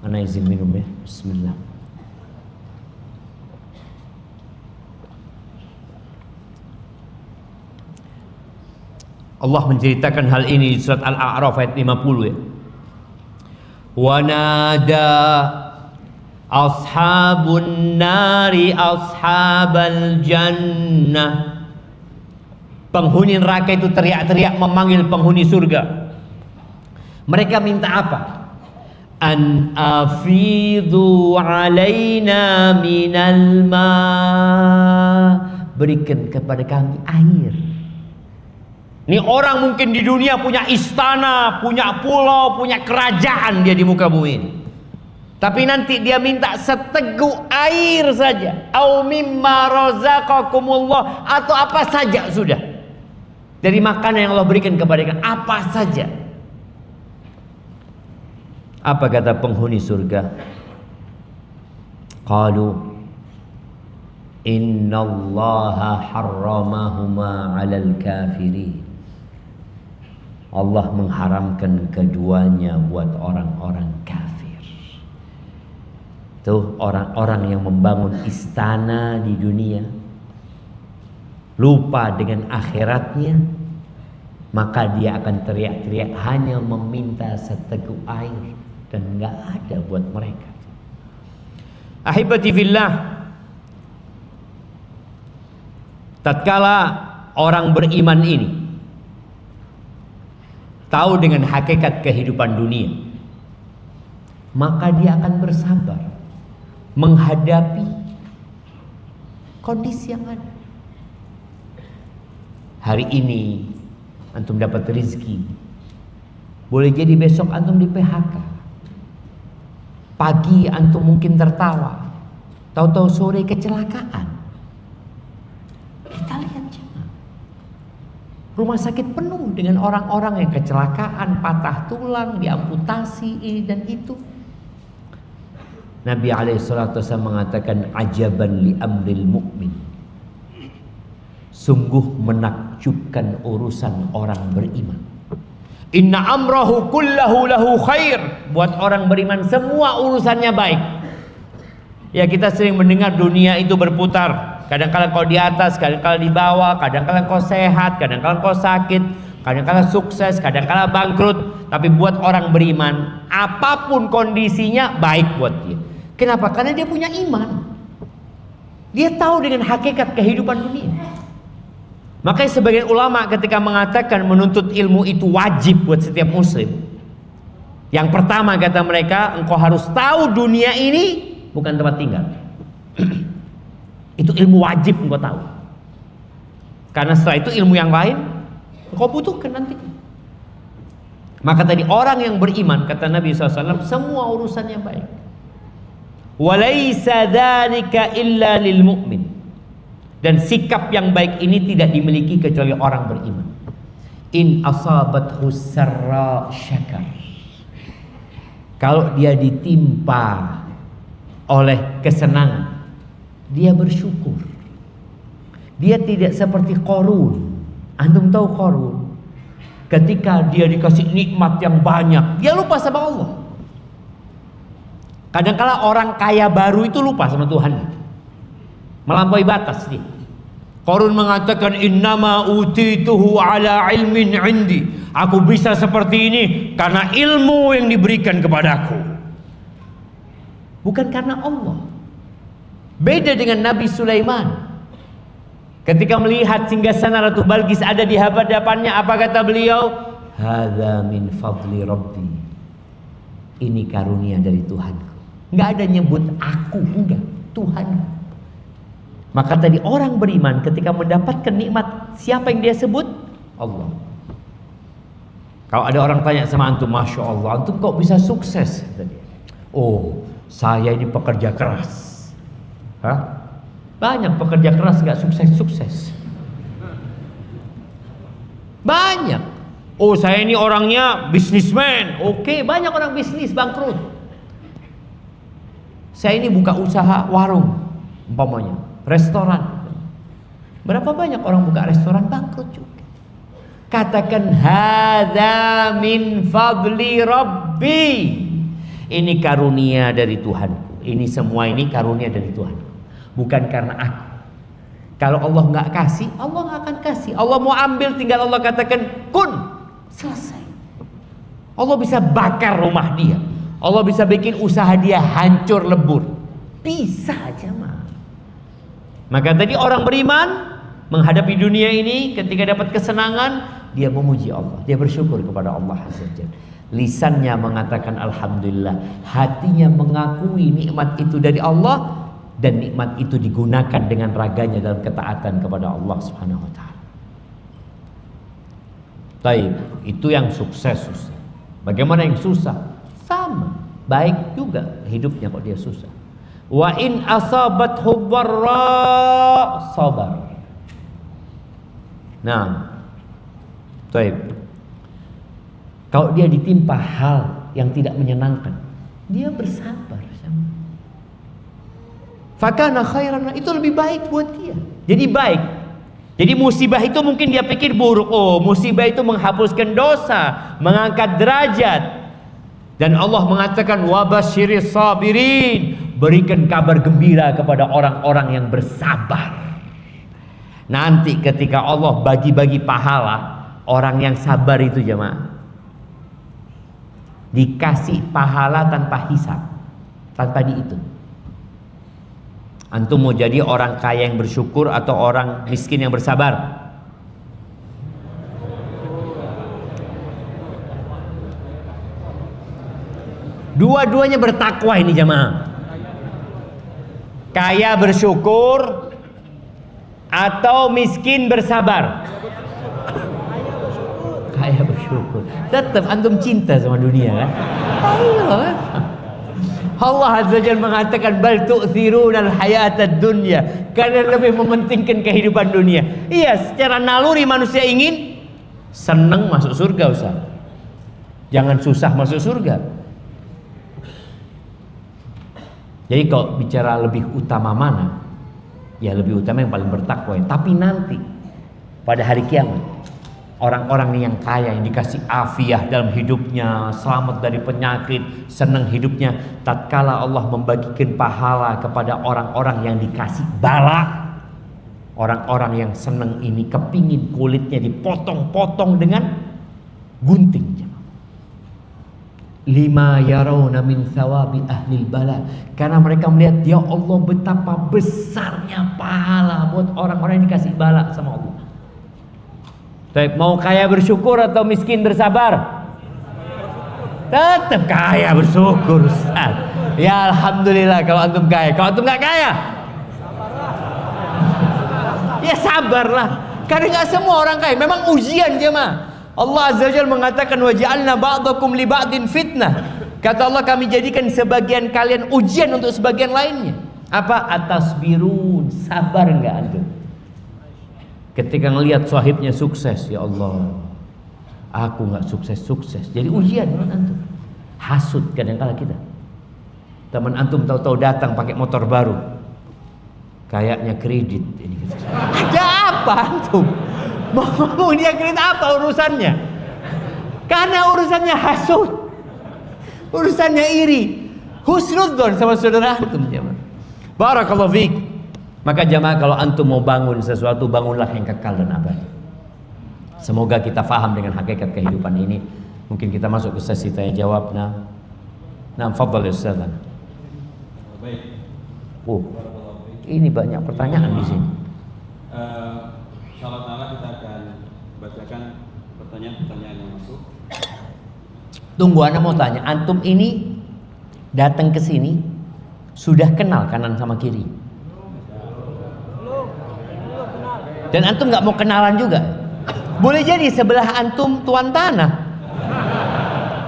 Ana izin minum ya. Bismillah. Allah menceritakan hal ini di surat Al-A'raf ayat 50 ya. Wa nada ashabun nari ashabal jannah. Penghuni neraka itu teriak-teriak memanggil penghuni surga. Mereka minta apa? An afidhu alaina minal ma. Berikan kepada kami air. Ini orang mungkin di dunia punya istana, punya pulau, punya kerajaan dia di muka bumi ini. Tapi nanti dia minta seteguk air saja. Au mimma razaqakumullah, atau apa saja sudah. Dari makanan yang Allah berikan kepada kita, apa saja. Apa kata penghuni surga? Qalu innallaha harramahuma 'alal kafirin. Allah mengharamkan keduanya buat orang-orang kafir. Tuh orang-orang yang membangun istana di dunia, lupa dengan akhiratnya, maka dia akan teriak-teriak hanya meminta seteguk air, dan nggak ada buat mereka. Ahibati fillah, tatkala orang beriman ini tahu dengan hakikat kehidupan dunia, maka dia akan bersabar menghadapi kondisi yang ada. Hari ini antum dapat rezeki, boleh jadi besok antum di PHK. Pagi antum mungkin tertawa, tahu-tahu sore kecelakaan. Kita lihat jangan. Rumah sakit penuh dengan orang-orang yang kecelakaan, patah tulang, diamputasi ini dan itu. Nabi alaihissalatu wassalam mengatakan, ajaban li amril mu'min. Sungguh menakjubkan urusan orang beriman. Inna amrahu kullahu lahu khair. Buat orang beriman semua urusannya baik. Ya, kita sering mendengar dunia itu berputar. Kadang-kadang kau di atas, kadang-kadang di bawah, kadang-kadang kau sehat, kadang-kadang kau sakit, kadang-kadang sukses, kadang-kadang bangkrut. Tapi buat orang beriman, apapun kondisinya baik buat dia. Kenapa? Karena dia punya iman. Dia tahu dengan hakikat kehidupan dunia. Makanya sebagian ulama ketika mengatakan menuntut ilmu itu wajib buat setiap muslim, yang pertama kata mereka, engkau harus tahu dunia ini bukan tempat tinggal. Itu ilmu wajib engkau tahu. Karena setelah itu ilmu yang lain engkau butuhkan nanti. Maka tadi orang yang beriman, kata Nabi SAW, semua urusannya baik. Walaysa dzalika illa lil mu'min. Dan sikap yang baik ini tidak dimiliki kecuali orang beriman. In asabathu sarra syakar. Kalau dia ditimpa oleh kesenangan, dia bersyukur. Dia tidak seperti Qarun. Antum tahu Qarun? Ketika dia dikasih nikmat yang banyak, dia lupa sama Allah. Kadang-kala orang kaya baru itu lupa sama Tuhan, melampaui batas dia. Qarun mengatakan, innama utituhu ala ilmin indi. Aku bisa seperti ini karena ilmu yang diberikan kepadaku, bukan karena Allah. Beda dengan Nabi Sulaiman. Ketika melihat singgasana Ratu Balqis ada di hadapannya, apa kata beliau? Hadza min fadli rabbi. Ini karunia dari Tuhanku. Nggak ada nyebut aku, enggak, Tuhan. Maka tadi orang beriman ketika mendapatkan nikmat, siapa yang dia sebut? Allah. Kalau ada orang tanya sama antum, masya Allah, antum kok bisa sukses? Oh, saya ini pekerja keras. Hah? Banyak pekerja keras nggak sukses-sukses. Banyak. Oh, saya ini orangnya bisnismen. Oke, banyak orang bisnis bangkrut. Saya ini buka usaha warung, umpamanya restoran. Berapa banyak orang buka restoran bangkrut juga. Katakan hadza min fadli rabbi. Ini karunia dari Tuhanku. Ini semua ini karunia dari Tuhan. Bukan karena aku. Kalau Allah nggak kasih, Allah nggak akan kasih. Allah mau ambil, tinggal Allah katakan kun, selesai. Allah bisa bakar rumah dia. Allah bisa bikin usaha dia hancur lebur. Bisa aja mah. Maka tadi orang beriman menghadapi dunia ini, ketika dapat kesenangan, dia memuji Allah, dia bersyukur kepada Allah Azza wa Jalla. Lisannya mengatakan alhamdulillah, hatinya mengakui nikmat itu dari Allah, dan nikmat itu digunakan dengan raganya dalam ketaatan kepada Allah Subhanahu wa taala. Baik, itu yang sukses. Bagaimana yang susah? Sama, baik juga hidupnya kok dia susah. Wa in asabathu dharra sabar. Nah, baik. Kalau dia ditimpa hal yang tidak menyenangkan, dia bersabar. Fakana khairan, itu lebih baik buat dia. Jadi baik. Jadi musibah itu mungkin dia pikir buruk. Oh, musibah itu menghapuskan dosa, mengangkat derajat. Dan Allah mengatakan wabasyiris sabirin, berikan kabar gembira kepada orang-orang yang bersabar. Nanti ketika Allah bagi-bagi pahala, orang yang sabar itu jemaah dikasih pahala tanpa hisab, tanpa dihitung. Antum mau jadi orang kaya yang bersyukur atau orang miskin yang bersabar? Dua-duanya bertakwa ini jemaah. Kaya bersyukur atau miskin bersabar? Kaya bersyukur. Tetap antum cinta sama dunia kan? Ayo. Allah Azza Jalla mengatakan bal tu'thiruna al-hayatad dunya. Kalian lebih mementingkan kehidupan dunia. Iya, secara naluri manusia ingin senang masuk surga, Ustaz. Jangan susah masuk surga. Jadi kalau bicara lebih utama mana? Ya lebih utama yang paling bertakwa. Tapi nanti pada hari kiamat, orang-orang yang kaya, yang dikasih afiah dalam hidupnya, selamat dari penyakit, senang hidupnya, tatkala Allah membagikan pahala kepada orang-orang yang dikasih bala, orang-orang yang senang ini kepingin kulitnya dipotong-potong dengan gunting. Lima yarawna min thawabi ahlil bala, karena mereka melihat ya Allah betapa besarnya pahala buat orang-orang yang dikasih bala sama Allah. Tapi mau kaya bersyukur atau miskin bersabar? Tetap kaya bersyukur, Ustaz. Ya alhamdulillah kalau antum kaya. Kalau antum nggak kaya, ya sabarlah. Karena nggak semua orang kaya. Memang ujian jemaah. Allah Azza wa Jalla mengatakan wa ja'alna ba'dakum li ba'din fitnah. Kata Allah, kami jadikan sebagian kalian ujian untuk sebagian lainnya. Apa? Atasbirun, sabar enggak antum? Ketika ngelihat sahibnya sukses, ya Allah, aku enggak sukses. Jadi ujian buat antum. Hasud kadang-kala kita. Teman antum tahu-tahu datang pakai motor baru. Kayaknya kredit ini gitu. Ada apa antum? Mau dia kredit apa urusannya? Karena urusannya hasud, urusannya iri, husnudzon sama saudara antum jemaah. Barakallahu fiik. Maka jemaah kalau antum mau bangun sesuatu, bangunlah yang kekal dan abadi. Semoga kita faham dengan hakikat kehidupan ini. Mungkin kita masuk ke sesi tanya jawab. Nah, fadhal ya Ustaz. Baik. Ini banyak pertanyaan di sini. Insyaallah taala kita akan bacakan pertanyaan-pertanyaan yang masuk. Tunggu, ana mau tanya, antum ini datang ke sini sudah kenal kanan sama kiri? Dan antum nggak mau kenalan juga? Boleh jadi sebelah antum tuan tanah,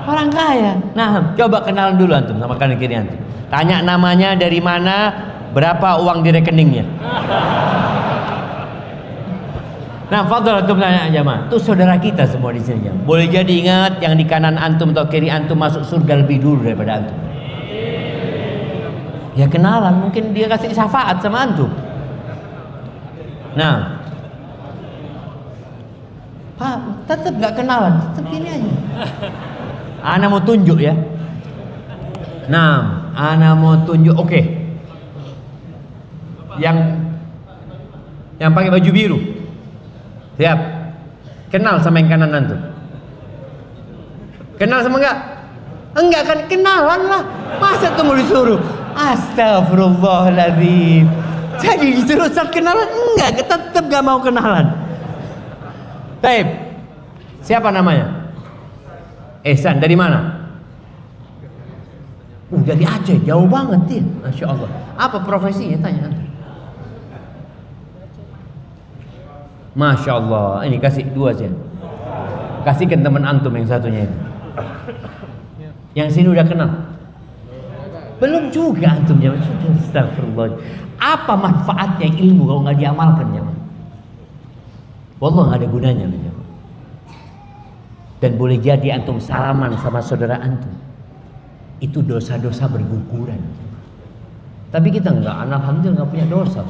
orang kaya. Nah, coba kenalan dulu antum sama kanan kiri antum. Tanya namanya, dari mana, berapa uang di rekeningnya. Nah, fadhal antum tanya jemaah. Itu saudara kita semua di sini. Boleh jadi ingat, yang di kanan antum atau kiri antum masuk surga lebih dulu daripada antum. Ya kenalan, mungkin dia kasih syafaat sama antum. Nah, Pak, tetap nggak kenalan, tetap gini aja. Ana mau tunjuk ya. Nah, ana mau tunjuk. Oke. Yang pakai baju biru. Siap. Kenal sama yang kanan antum? Kenal sama enggak? Enggak kan, kenalan lah. Masa tuh mau disuruh? Astagfirullahaladzim. Jadi disuruh saat kenalan? Enggak, tetap gak mau kenalan. Taib. Siapa namanya? Ehsan, dari mana? Dari Aceh, jauh banget dia. Masya Allah. Apa profesinya? Tanya antum. Masya Allah, ini kasih dua saja. Kasihkan teman antum yang satunya itu. Yang sini udah kenal? Belum juga antum ya. Astagfirullah. Apa manfaatnya ilmu kalau nggak diamalkan ya? Wallah nggak ada gunanya ya. Dan boleh jadi antum salaman sama saudara antum, itu dosa-dosa berguguran. Tapi kita nggak, alhamdulillah nggak punya dosa,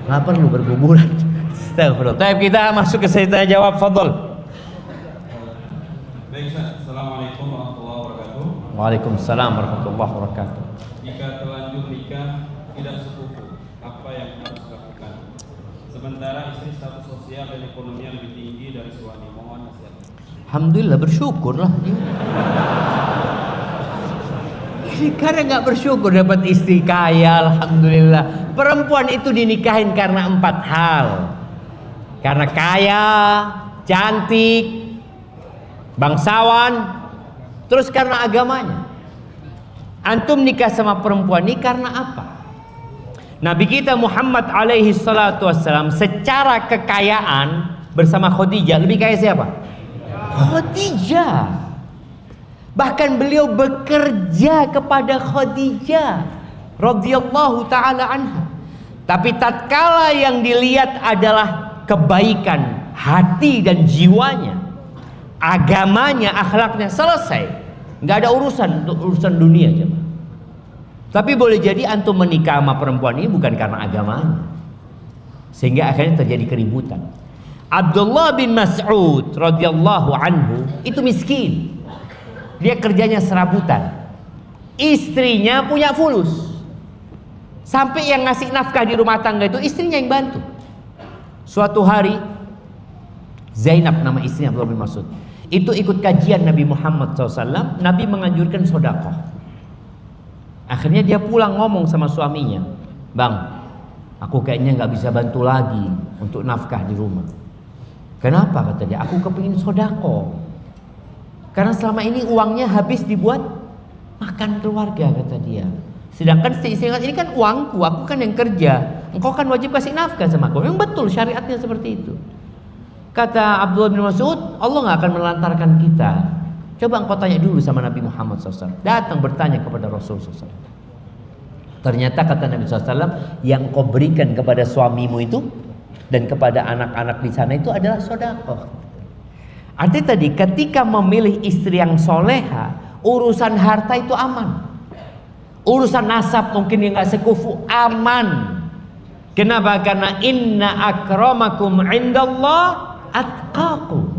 nggak perlu berguguran. Astagfirullah. Tapi kita masuk ke sesi tanya jawab, fadhol. Baik, Ustaz. Assalamualaikum warahmatullahi wabarakatuh. Waalaikumsalam warahmatullahi wabarakatuh. Jika telanjang terlanjur nikah tidak sepupu, apa yang harus dilakukan? Sementara istri status sosial dan ekonominya lebih tinggi dari suami, mohon nasihat. Alhamdulillah, bersyukurlah dia. Karena nggak bersyukur dapat istri kaya, alhamdulillah. Perempuan itu dinikahin karena 4 hal. Karena kaya, cantik, bangsawan, terus karena agamanya. Antum nikah sama perempuan ini karena apa? Nabi kita Muhammad alaihi salatu wassalam secara kekayaan bersama Khadijah lebih kaya siapa? Khadijah. Bahkan beliau bekerja kepada Khadijah radhiyallahu taala anha. Tapi tatkala yang dilihat adalah kebaikan hati dan jiwanya, agamanya, akhlaknya, selesai. Nggak ada urusan dunia aja. Tapi boleh jadi antum menikah sama perempuan ini bukan karena agamanya, sehingga akhirnya terjadi keributan. Abdullah bin Mas'ud radhiyallahu anhu itu miskin. Dia kerjanya serabutan. Istrinya punya fulus. Sampai yang ngasih nafkah di rumah tangga itu istrinya yang bantu. Suatu hari Zainab, nama istrinya Abdullah bin Mas'ud, itu ikut kajian Nabi Muhammad SAW. Nabi menganjurkan sedekah. Akhirnya dia pulang ngomong sama suaminya, "Bang, aku kayaknya nggak bisa bantu lagi untuk nafkah di rumah." "Kenapa?" kata dia. "Aku kepingin sedekah. Karena selama ini uangnya habis dibuat makan keluarga," kata dia. "Sedangkan ini kan uangku, aku kan yang kerja. Engkau kan wajib kasih nafkah sama aku." Yang betul, syariatnya seperti itu. Kata Abdullah bin Mas'ud, "Allah nggak akan melantarkan kita. Coba engkau tanya dulu sama Nabi Muhammad SAW." Datang bertanya kepada Rasul SAW. Ternyata kata Nabi SAW, yang kau berikan kepada suamimu itu dan kepada anak-anak di sana itu adalah sedekah. Artinya tadi ketika memilih istri yang soleha, urusan harta itu aman. Urusan nasab mungkin yang gak sekufu aman. Kenapa? Karena inna akramakum indallah atqakum.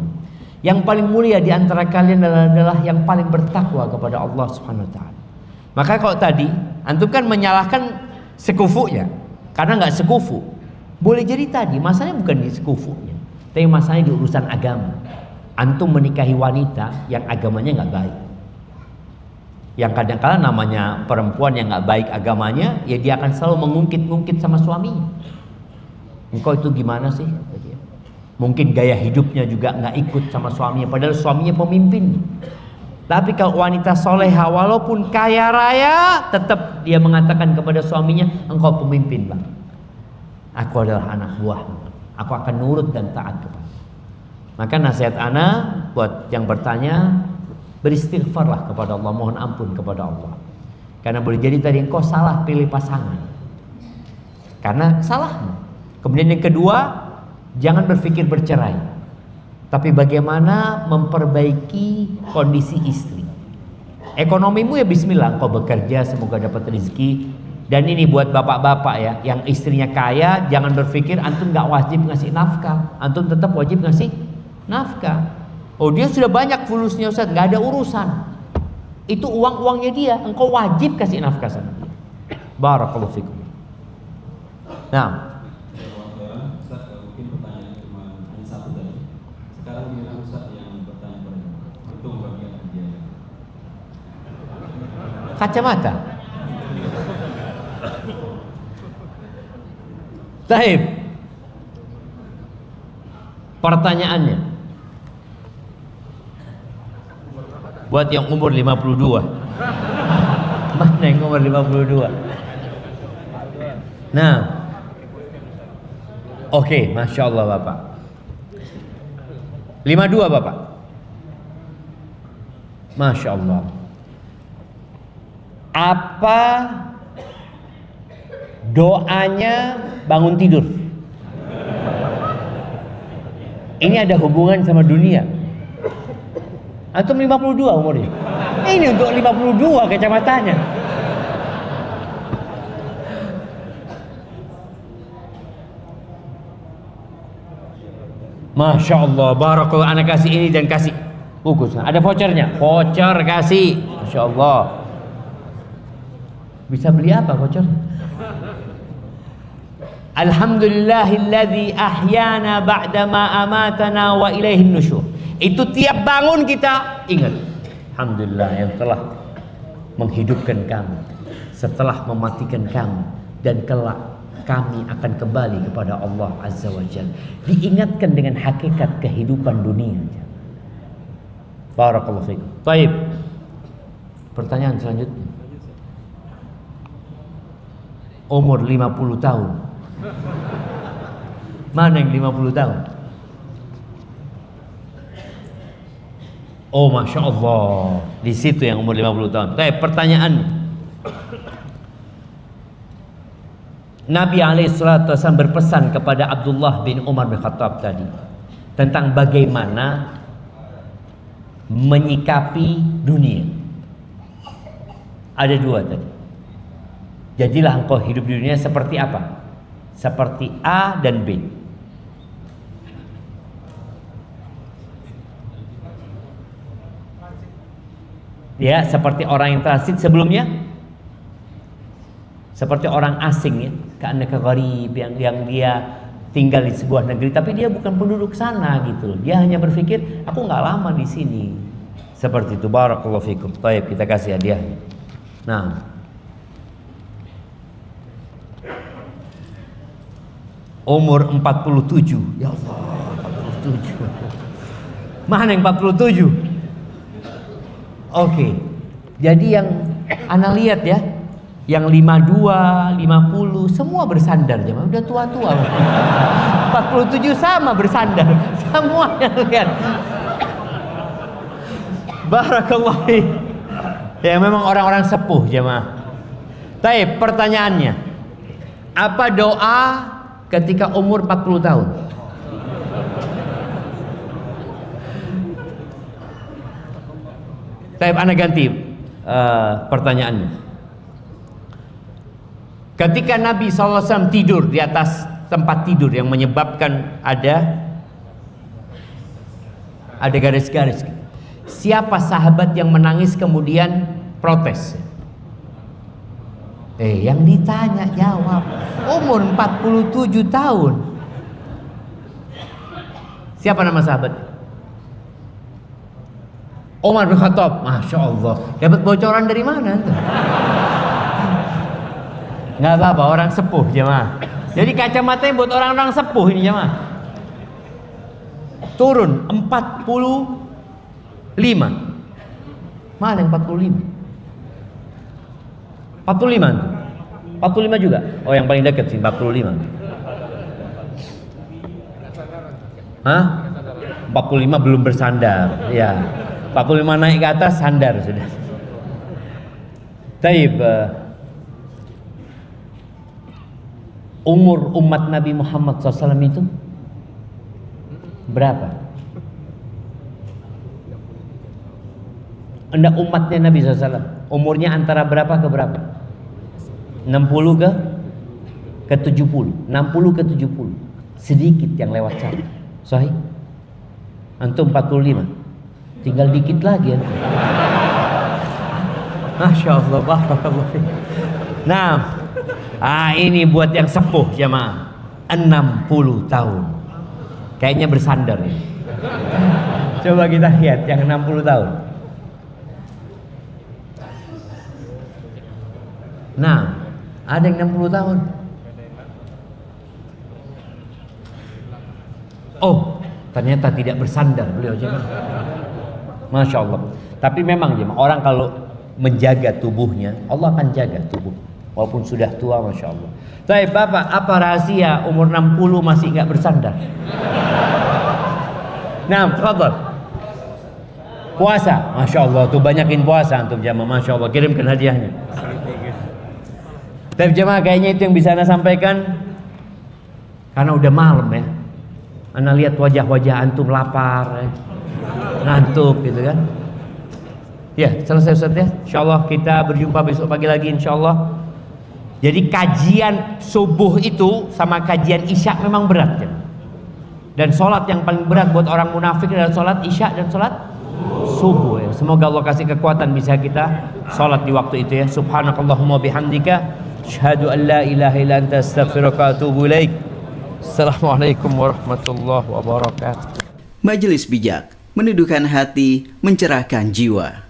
Yang paling mulia di antara kalian adalah yang paling bertakwa kepada Allah Subhanahu wa taala. Maka kalau tadi antum kan menyalahkan sekufunya karena nggak sekufu. Boleh jadi tadi masalahnya bukan di sekufunya, tapi masalahnya di urusan agama. Antum menikahi wanita yang agamanya nggak baik, yang kadang-kadang namanya perempuan yang nggak baik agamanya, ya dia akan selalu mengungkit-ungkit sama suaminya. "Engkau itu gimana sih?" Mungkin gaya hidupnya juga nggak ikut sama suaminya, padahal suaminya pemimpin. Tapi kalau wanita soleha walaupun kaya raya, tetap dia mengatakan kepada suaminya, "Engkau pemimpin, Bang. Aku adalah anak buahmu. Aku akan nurut dan taat kepada." Maka nasihat ana buat yang bertanya, beristighfarlah kepada Allah, mohon ampun kepada Allah. Karena boleh jadi tadi engkau salah pilih pasangan, karena salahmu. Kemudian yang kedua, jangan berpikir bercerai, tapi bagaimana memperbaiki kondisi istri. Ekonomimu ya bismillah, engkau bekerja semoga dapat rezeki. Dan ini buat bapak-bapak ya, yang istrinya kaya, jangan berpikir antum gak wajib ngasih nafkah. Antum tetap wajib ngasih nafkah. Oh, dia sudah banyak fulusnya Ustaz, gak ada urusan. Itu uang-uangnya dia, engkau wajib kasih nafkah sama dia. Barakallahu fikum. Nah, Ustaz, mungkin pertanyaan cuma hanya satu tadi. Sekarang giliran Ustaz yang bertanya pada itu bagian dia. kacamata. Taib. Pertanyaannya, buat yang umur 52. Mana yang umur 52? Nah, oke, Masya Allah Bapak. 52 Bapak. Masya Allah. Apa doanya bangun tidur? Ini ada hubungan sama dunia. Antum 52 umurnya. Ini untuk 52 kacamatanya. Masya Allah, barakallah. Anak kasih ini dan kasih buku. Ada vouchernya, voucher kasih. Masya Allah. Bisa beli apa voucher? Alhamdulillahilladzi ahyana ba'dama amatana wa ilaihin nusyur. Itu tiap bangun kita ingat, alhamdulillah yang telah menghidupkan kami setelah mematikan kami, dan kelak kami akan kembali kepada Allah Azza wa Jalla. Diingatkan dengan hakikat kehidupan dunia. Barakallahu fiikum. Baik. Pertanyaan selanjutnya. Umur 50 tahun. Mana yang 50 tahun? Oh, Masya Allah. Di situ yang umur 50 tahun. Baik, pertanyaan. Nabi SAW berpesan kepada Abdullah bin Umar bin Khattab tadi tentang bagaimana menyikapi dunia. Ada dua tadi. Jadilah engkau hidup di dunia seperti apa? Seperti A dan B. Ya, seperti orang yang transit sebelumnya, seperti orang asing ya, ka'annaka gharib, yang dia tinggal di sebuah negeri tapi dia bukan penduduk sana gitu. Dia hanya berpikir, aku nggak lama di sini. Seperti itu. Barakallahu fikum. Baik, kita kasih hadiah. Nah, umur 47. Ya Allah, 47. Mana yang 47? Oke. Jadi yang ana lihat ya, yang 52, 50 semua bersandar jemaah. Udah tua-tua. 47 sama bersandar. Semua yang lihat. Barakallahu fiik. Ya memang orang-orang sepuh jemaah. Baik, pertanyaannya. Apa doa ketika umur 40 tahun? Baik, ana ganti pertanyaannya. Ketika Nabi SAW tidur di atas tempat tidur yang menyebabkan ada garis-garis, siapa sahabat yang menangis kemudian protes? Yang ditanya jawab. Umur 47 tahun. Siapa nama sahabat? Umar bin Khattab. Masya Allah. Dapat bocoran dari mana? Nggak apa-apa, orang sepuh jemaah. Jadi kacamatanya buat orang-orang sepuh ini jemaah. Turun 45. Mana yang 45? 45 juga? Oh, yang paling dekat sih 45. Hah? 45 belum bersandar. Ya. 45 naik ke atas sandar sudah. Taib. Umur umat Nabi Muhammad SAW itu berapa? Anda umatnya Nabi SAW umurnya antara berapa ke berapa? 60 ke 70. 60 ke 70. Sedikit yang lewat sana. Sahih? Antum 45. Tinggal dikit lagi antum. Masya Allah, barakallahu fiik. Nah, ini buat yang sepuh jemaah. 60 tahun. Kayaknya bersandar ya. Coba kita lihat yang 60 tahun. Nah, ada yang 60 tahun. Oh, ternyata tidak bersandar beliau jemaah. Masya Allah. Tapi memang jemaah, orang kalau menjaga tubuhnya, Allah akan jaga tubuh. Walaupun sudah tua, Masya Allah. Tapi Bapak, apa rahasia umur 60 masih nggak bersandar? Nah, tafadhal. Puasa, Masya Allah. Tuh banyakin puasa antum jamaah, Masya Allah. Kirimkan hadiahnya. Tapi jamaah kayaknya itu yang bisa Anda sampaikan. Karena udah malam ya. Anda lihat wajah-wajah antum lapar ya. Ngantuk gitu kan. Ya, selesai Ustaz ya. Insyaallah kita berjumpa besok pagi lagi insyaallah. Jadi kajian subuh itu sama kajian isya memang berat ya. Dan sholat yang paling berat buat orang munafik adalah sholat isya dan sholat subuh ya. Semoga Allah kasih kekuatan bisa kita sholat di waktu itu ya. Subhanakallahumma bihamdika asyhadu an la ilaha illa anta astaghfiruka wa atubu ilaik. Assalamualaikum warahmatullahi wabarakatuh. Majelis Bijak, meneduhkan hati, mencerahkan jiwa.